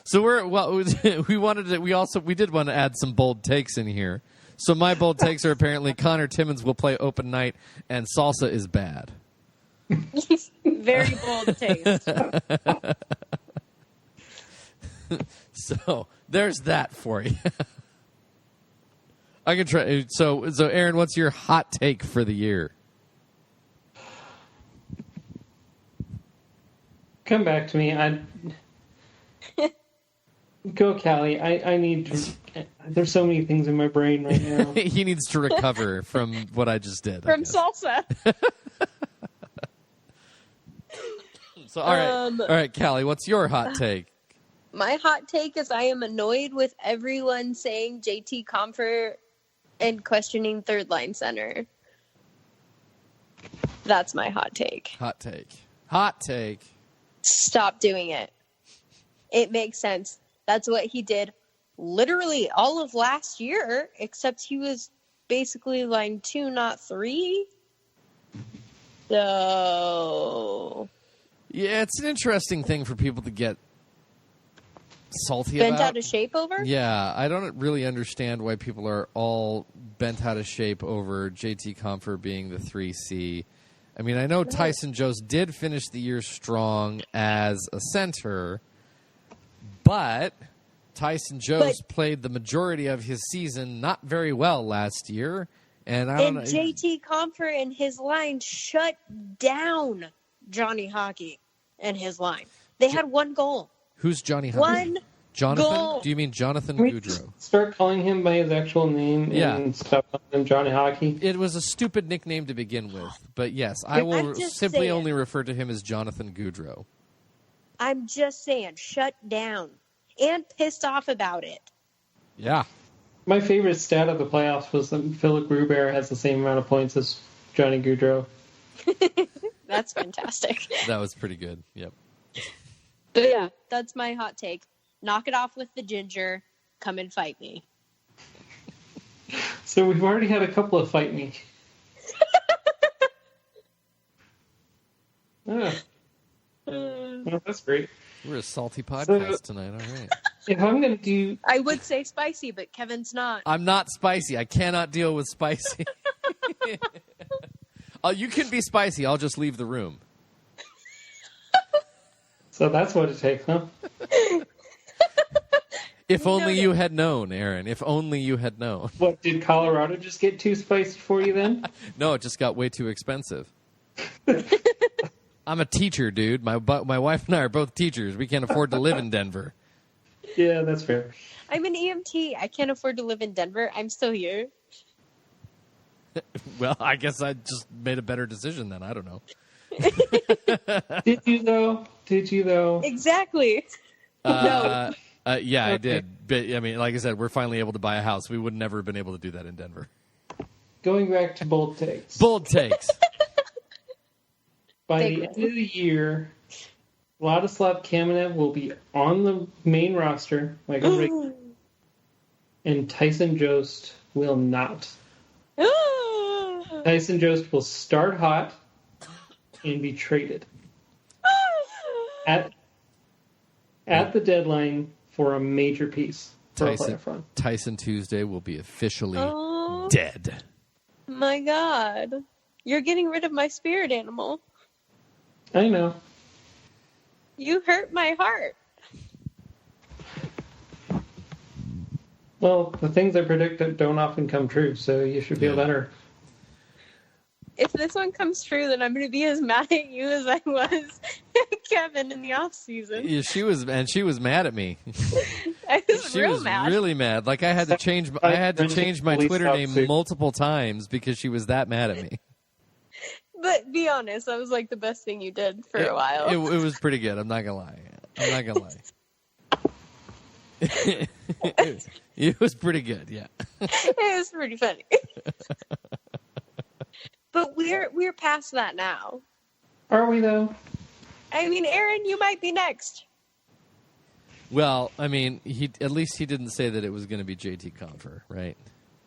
So we did want to add some bold takes in here. So my bold takes are apparently Connor Timmins will play open night and salsa is bad. Very bold taste. So there's that for you. I can try. So Aaron, what's your hot take for the year? Come back to me. Go, Callie. I need to... There's so many things in my brain right now. He needs to recover from what I just did. From salsa. So, all right, Callie, what's your hot take? My hot take is I am annoyed with everyone saying JT Compher and questioning third line center. That's my hot take. Hot take. Stop doing it. It makes sense. That's what he did literally all of last year, except he was basically line 2, not 3. So... Yeah, it's an interesting thing for people to get salty bent about. Out of shape over? Yeah, I don't really understand why people are all bent out of shape over JT Compher being the 3C. I mean, I know Tyson Jost did finish the year strong as a center, but Tyson Jost played the majority of his season not very well last year. And I don't know. JT Compher and his line shut down Johnny Hockey and his line. They had one goal. Who's Johnny Hockey? One Jonathan? goal. Do you mean Jonathan Can we Goudreau? Start calling him by his actual name and stop calling him Johnny Hockey? It was a stupid nickname to begin with, but yes, I will simply only refer to him as Jonathan Goudreau. I'm just saying, shut down. And pissed off about it. Yeah. My favorite stat of the playoffs was that Philip Grubauer has the same amount of points as Johnny Gaudreau. That's fantastic. That was pretty good. Yep. But yeah, that's my hot take. Knock it off with the ginger. Come and fight me. So we've already had a couple of fight me. Well, that's great. We're a salty podcast tonight. All right. If I'm going to do... I would say spicy, but Kevin's not. I'm not spicy. I cannot deal with spicy. You can be spicy. I'll just leave the room. So that's what it takes, huh? If only you had known, Aaron. If only you had known. What, did Colorado just get too spicy for you then? No, it just got way too expensive. I'm a teacher, dude. My wife and I are both teachers. We can't afford to live in Denver. Yeah, that's fair. I'm an EMT. I can't afford to live in Denver. I'm still here. Well, I guess I just made a better decision then. I don't know. Did you, though? Exactly. No. Yeah, Okay. I did. But, I mean, like I said, we're finally able to buy a house. We would never have been able to do that in Denver. Going back to bold takes. Bold takes. By the end of the year, Vladislav Kamenev will be on the main roster, like a regular, and Tyson Jost will not. Tyson Jost will start hot and be traded at the deadline for a major piece for a playoff run. Tyson Tuesday will be officially dead. My God. You're getting rid of my spirit animal. I know. You hurt my heart. Well, the things I predict don't often come true, so you should feel better. If this one comes true, then I'm going to be as mad at you as I was at Kevin in the offseason. Yeah, she was mad at me. I was She real was mad. really mad. Like I had to change my Twitter name multiple times because she was that mad at me. But be honest, that was like the best thing you did for a while. It was pretty good. I'm not gonna lie. It was pretty good. Yeah. It was pretty funny. But we're past that now. Are we, though? I mean, Aaron, you might be next. Well, I mean, at least he didn't say that it was going to be JT Compher, right?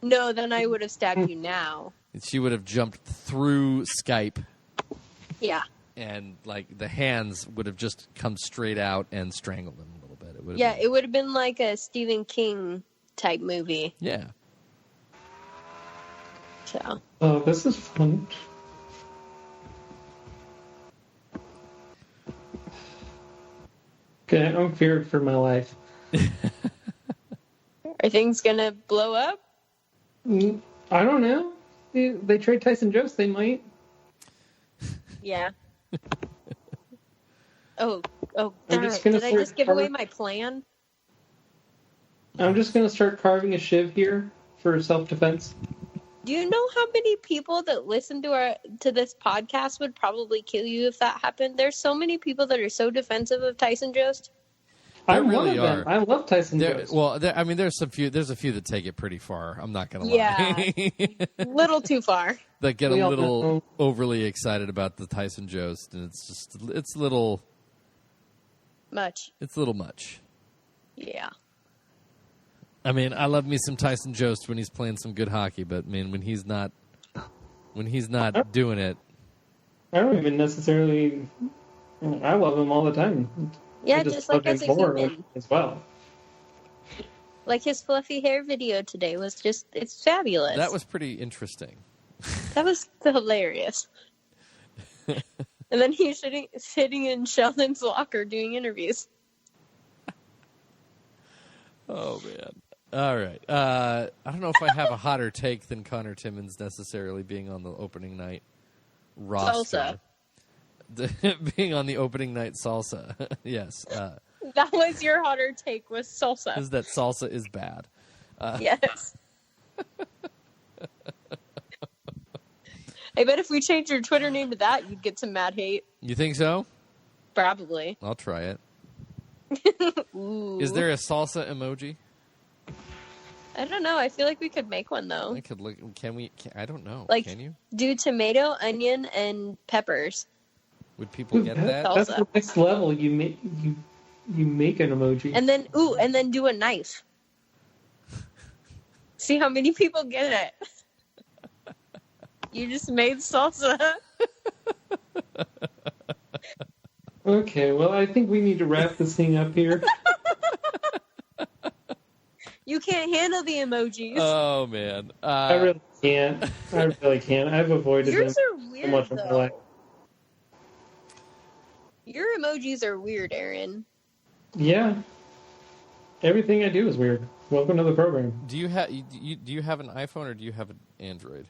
No, then I would have stabbed you now. She would have jumped through Skype. Yeah. And, like, the hands would have just come straight out and strangled him a little bit. It would have been like a Stephen King type movie. Yeah. So. Oh, this is fun. Okay, I'm feared for my life. Are things gonna blow up? I don't know. They trade Tyson Jost, they might. Yeah. Oh, Did I just give away my plan? I'm just going to start carving a shiv here for self-defense. Do you know how many people that listen to this podcast would probably kill you if that happened? There's so many people that are so defensive of Tyson Jost. I'm really one of them. I love Tyson Jost. Well, I mean, there's a few that take it pretty far. I'm not gonna lie. Yeah, little too far. That get a little overly excited about the Tyson Jost, and it's a little much. It's a little much. Yeah. I mean, I love me some Tyson Jost when he's playing some good hockey, but I mean, when he's not doing it, I don't even necessarily. I love him all the time. Yeah, just like as a human as well. Like his fluffy hair video today was it's fabulous. That was pretty interesting. That was hilarious. And then he's sitting in Sheldon's locker doing interviews. Oh, man. All right. I don't know if I have a hotter take than Connor Timmins necessarily being on the opening night roster. Salsa. Being on the opening night salsa. Yes. That was your hotter take, was salsa. Is that salsa is bad. Yes. I bet if we changed your Twitter name to that, you'd get some mad hate. You think so? Probably. I'll try it. Ooh. Is there a salsa emoji? I don't know. I feel like we could make one though. I could look. Can we? I don't know. Like, can you do tomato, onion, and peppers? Would people get that? That's the next level. You make an emoji, and then do a knife. See how many people get it. You just made salsa. Okay, well, I think we need to wrap this thing up here. You can't handle the emojis. Oh man, I really can't. I've avoided Yours them are weird, so much in my life. Your emojis are weird, Aaron. Yeah. Everything I do is weird. Welcome to the program. do you have an iPhone or do you have an Android?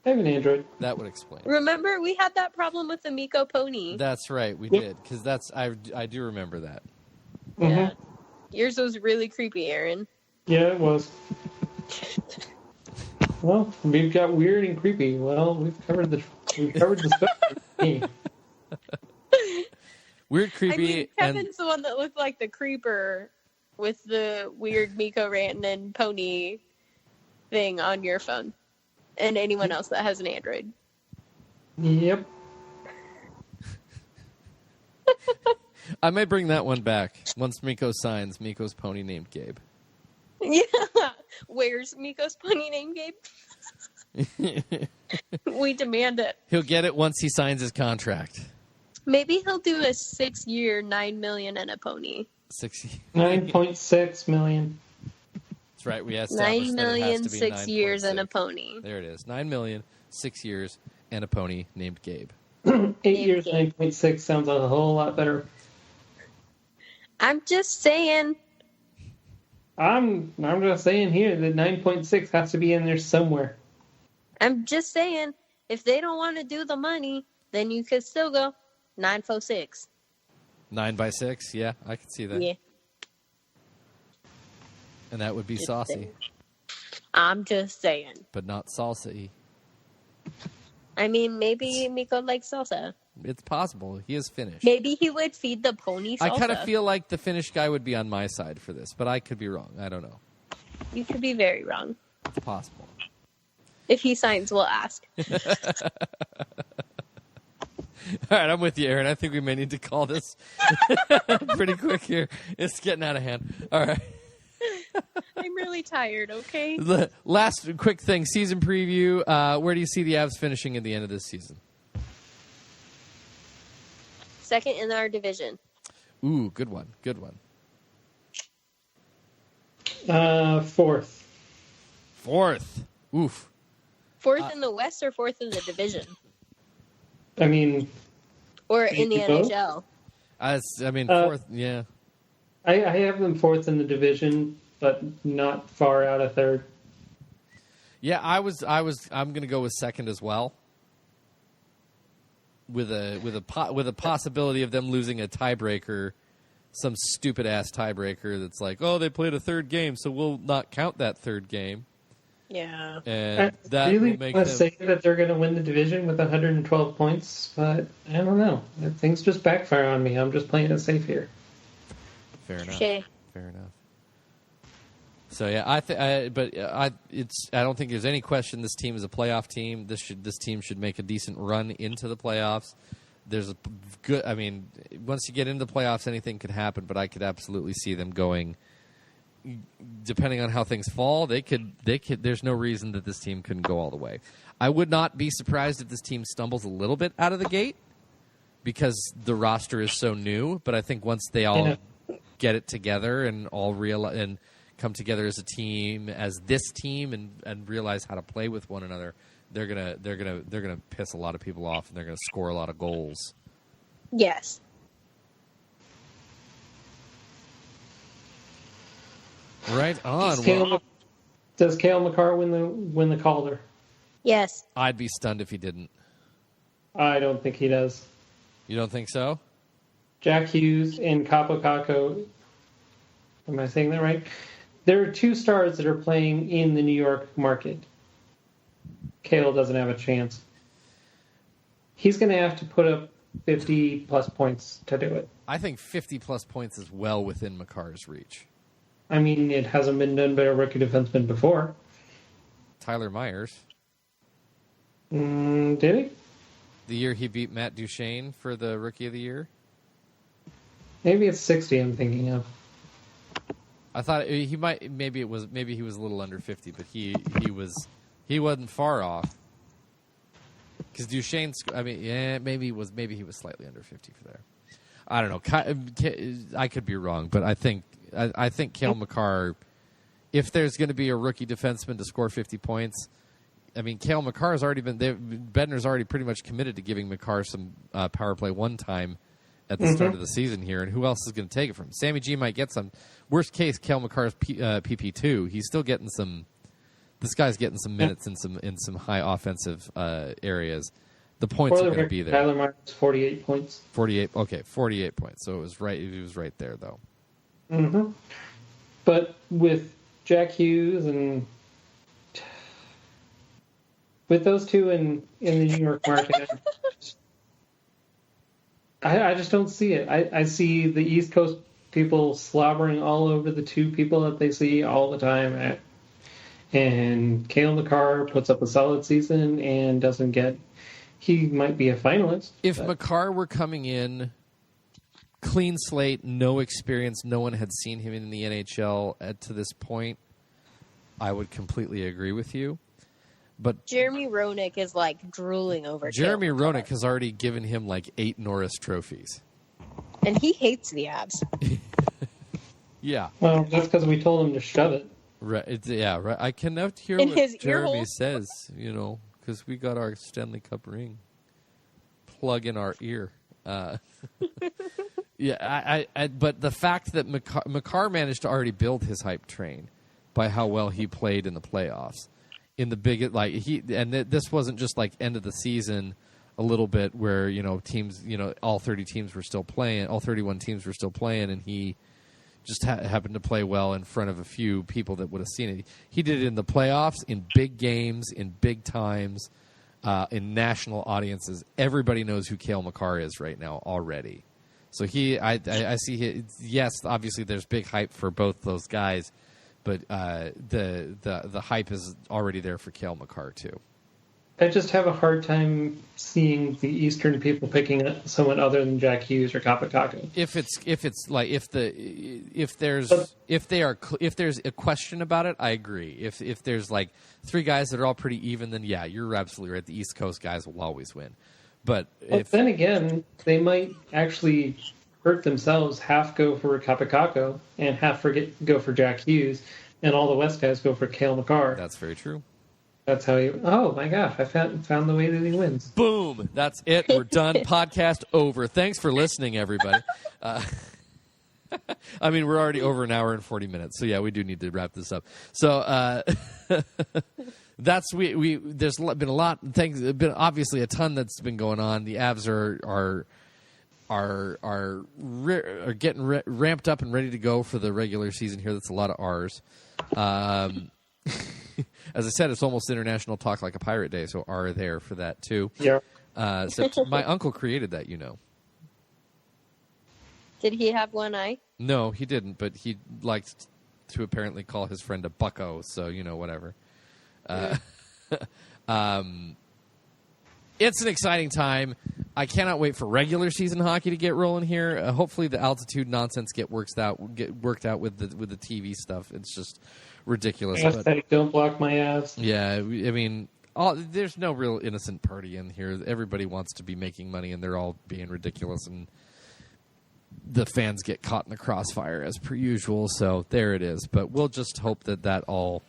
I have an Android. That would explain. Remember, we had that problem with the Miko pony. That's right, we did, because I do remember that. Mm-hmm. Yeah. Yours was really creepy, Aaron. Yeah, it was. Well, we've got weird and creepy. Well, we've covered the spectrum. Weird, creepy, I mean, Kevin's the one that looked like the creeper with the weird Miko Rantanen pony thing on your phone. And anyone else that has an Android. Yep. I may bring that one back once Miko signs Miko's pony named Gabe. Yeah. Where's Miko's pony named Gabe? We demand it. He'll get it once he signs his contract. Maybe he'll do a 6-year, $9 million and a pony. 9.6 million. That's right. We established 9 million, that it has to be 6 years, 9.6. and a pony. There it is. 9 million, 6 years, and a pony named Gabe. 8 years, 9.6 sounds a whole lot better. I'm just saying. I'm just saying here that 9.6 has to be in there somewhere. I'm just saying. If they don't want to do the money, then you could still go 946. 9 by 6? Yeah, I can see that. Yeah. And that would be saucy. I'm just saying. But not salsa-y. I mean, maybe Miko likes salsa. It's possible. He is Finnish. Maybe he would feed the pony salsa. I kind of feel like the Finnish guy would be on my side for this, but I could be wrong. I don't know. You could be very wrong. It's possible. If he signs, we'll ask. All right, I'm with you, Aaron. I think we may need to call this pretty quick here. It's getting out of hand. All right. I'm really tired, okay? The last quick thing, season preview. Where do you see the Avs finishing at the end of this season? Second in our division. Ooh, good one. Good one. Fourth. Fourth. Oof. Fourth in the West or fourth in the division? I mean... Or in the NHL? Fourth, yeah. I have them fourth in the division, but not far out of third. Yeah, I'm going to go with second as well. With a possibility of them losing a tiebreaker, some stupid ass tiebreaker that's like, oh, they played a third game, so we'll not count that third game. Yeah. And that I really will make want them to say that they're going to win the division with 112 points, but I don't know. Things just backfire on me. I'm just playing it safe here. Fair enough. Okay. Fair enough. So yeah, I don't think there's any question this team is a playoff team. This team should make a decent run into the playoffs. There's a good. I mean, once you get into the playoffs, anything could happen. But I could absolutely see them going. Depending on how things fall, they could. There's no reason that this team couldn't go all the way. I would not be surprised if this team stumbles a little bit out of the gate because the roster is so new. But I think once they all get it together and all realize and come together as a team, as this team, and realize how to play with one another, they're gonna piss a lot of people off and they're gonna score a lot of goals. Yes. Right on. Does Cale Makar win the Calder? Yes. I'd be stunned if he didn't. I don't think he does. You don't think so? Jack Hughes and Capo Caco. Am I saying that right? There are two stars that are playing in the New York market. Cale doesn't have a chance. He's going to have to put up 50-plus points to do it. I think 50-plus points is well within Makar's reach. I mean, it hasn't been done by a rookie defenseman before. Tyler Myers. Did he? The year he beat Matt Duchene for the Rookie of the Year? Maybe it's 60 I'm thinking of. I thought he might. Maybe he was a little under 50, but he wasn't far off. Because Duchesne, I mean, yeah, maybe he was slightly under 50 for there. I don't know. I could be wrong, but I think Cale Makar, if there's going to be a rookie defenseman to score 50 points. I mean, Cale Makar has already been there. Bednar's already pretty much committed to giving Makar some power play one time at the start of the season here, and who else is going to take it from him? Sammy G might get some. Worst case, Cale Makar's PP2. He's still getting some. This guy's getting some minutes in some high offensive areas. The points are going to be there. Tyler Myers 48 points. 48. Okay, 48 points. So it was right. He was right there though. Mm-hmm. But with Jack Hughes and with those two in the New York market, I just don't see it. I see the East Coast people slobbering all over the two people that they see all the time. And Cale Makar puts up a solid season and doesn't get... He might be a finalist. If Makar were coming in, clean slate, no experience, no one had seen him in the NHL to this point, I would completely agree with you. But Jeremy Roenick is like drooling over Jeremy Roenick has already given him like 8 Norris trophies. And he hates the Avs. Yeah. Well, that's because we told him to shove it. Right. Yeah, right. I cannot hear in what Jeremy says, because we got our Stanley Cup ring plug in our ear. Yeah, but the fact that Makar managed to already build his hype train by how well he played in the playoffs. In the big, this wasn't just like end of the season a little bit where, teams, all 30 teams were still playing, all 31 teams were still playing, and he just happened to play well in front of a few people that would have seen it. He did it in the playoffs, in big games, in big times, in national audiences. Everybody knows who Cale Makar is right now already. So I see, yes, obviously there's big hype for both those guys, but the hype is already there for Cale Makar too. I just have a hard time seeing the Eastern people picking someone other than Jack Hughes or Kapitaka. If there's a question about it, I agree. If there's like 3 guys that are all pretty even, then yeah, you're absolutely right. The East Coast guys will always win. But then again, they might actually hurt themselves. Half go for Kapitaka and half go for Jack Hughes, and all the West guys go for Cale Makar. That's very true. That's how he... Oh, my gosh. I found the way that he wins. Boom. That's it. We're done. Podcast over. Thanks for listening, everybody. I mean, we're already over an hour and 40 minutes. So, yeah, we do need to wrap this up. So, there's been a lot of things. There's been obviously a ton that's been going on. The Avs are getting ramped up and ready to go for the regular season here. That's a lot of R's. As I said, it's almost International Talk Like a Pirate Day, so R there for that too. Yeah. So my uncle created that, Did he have one eye? No, he didn't, but he liked to apparently call his friend a bucko, so, whatever. It's an exciting time. I cannot wait for regular season hockey to get rolling here. Hopefully the altitude nonsense get worked out with the TV stuff. It's just ridiculous. Don't block my ass. Yeah, I mean, there's no real innocent party in here. Everybody wants to be making money, and they're all being ridiculous, and the fans get caught in the crossfire as per usual. So there it is. But we'll just hope that all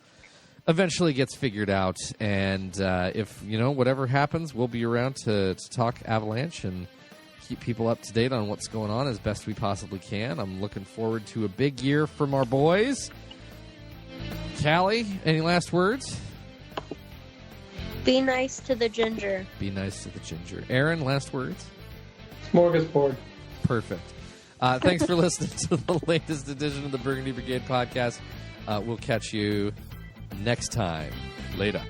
eventually gets figured out, and if whatever happens, we'll be around to talk Avalanche and keep people up to date on what's going on as best we possibly can. I'm looking forward to a big year from our boys. Callie, any last words? Be nice to the ginger. Be nice to the ginger. Aaron, last words? Smorgasbord. Perfect. Thanks for listening to the latest edition of the Burgundy Brigade Podcast. We'll catch you next time. Later.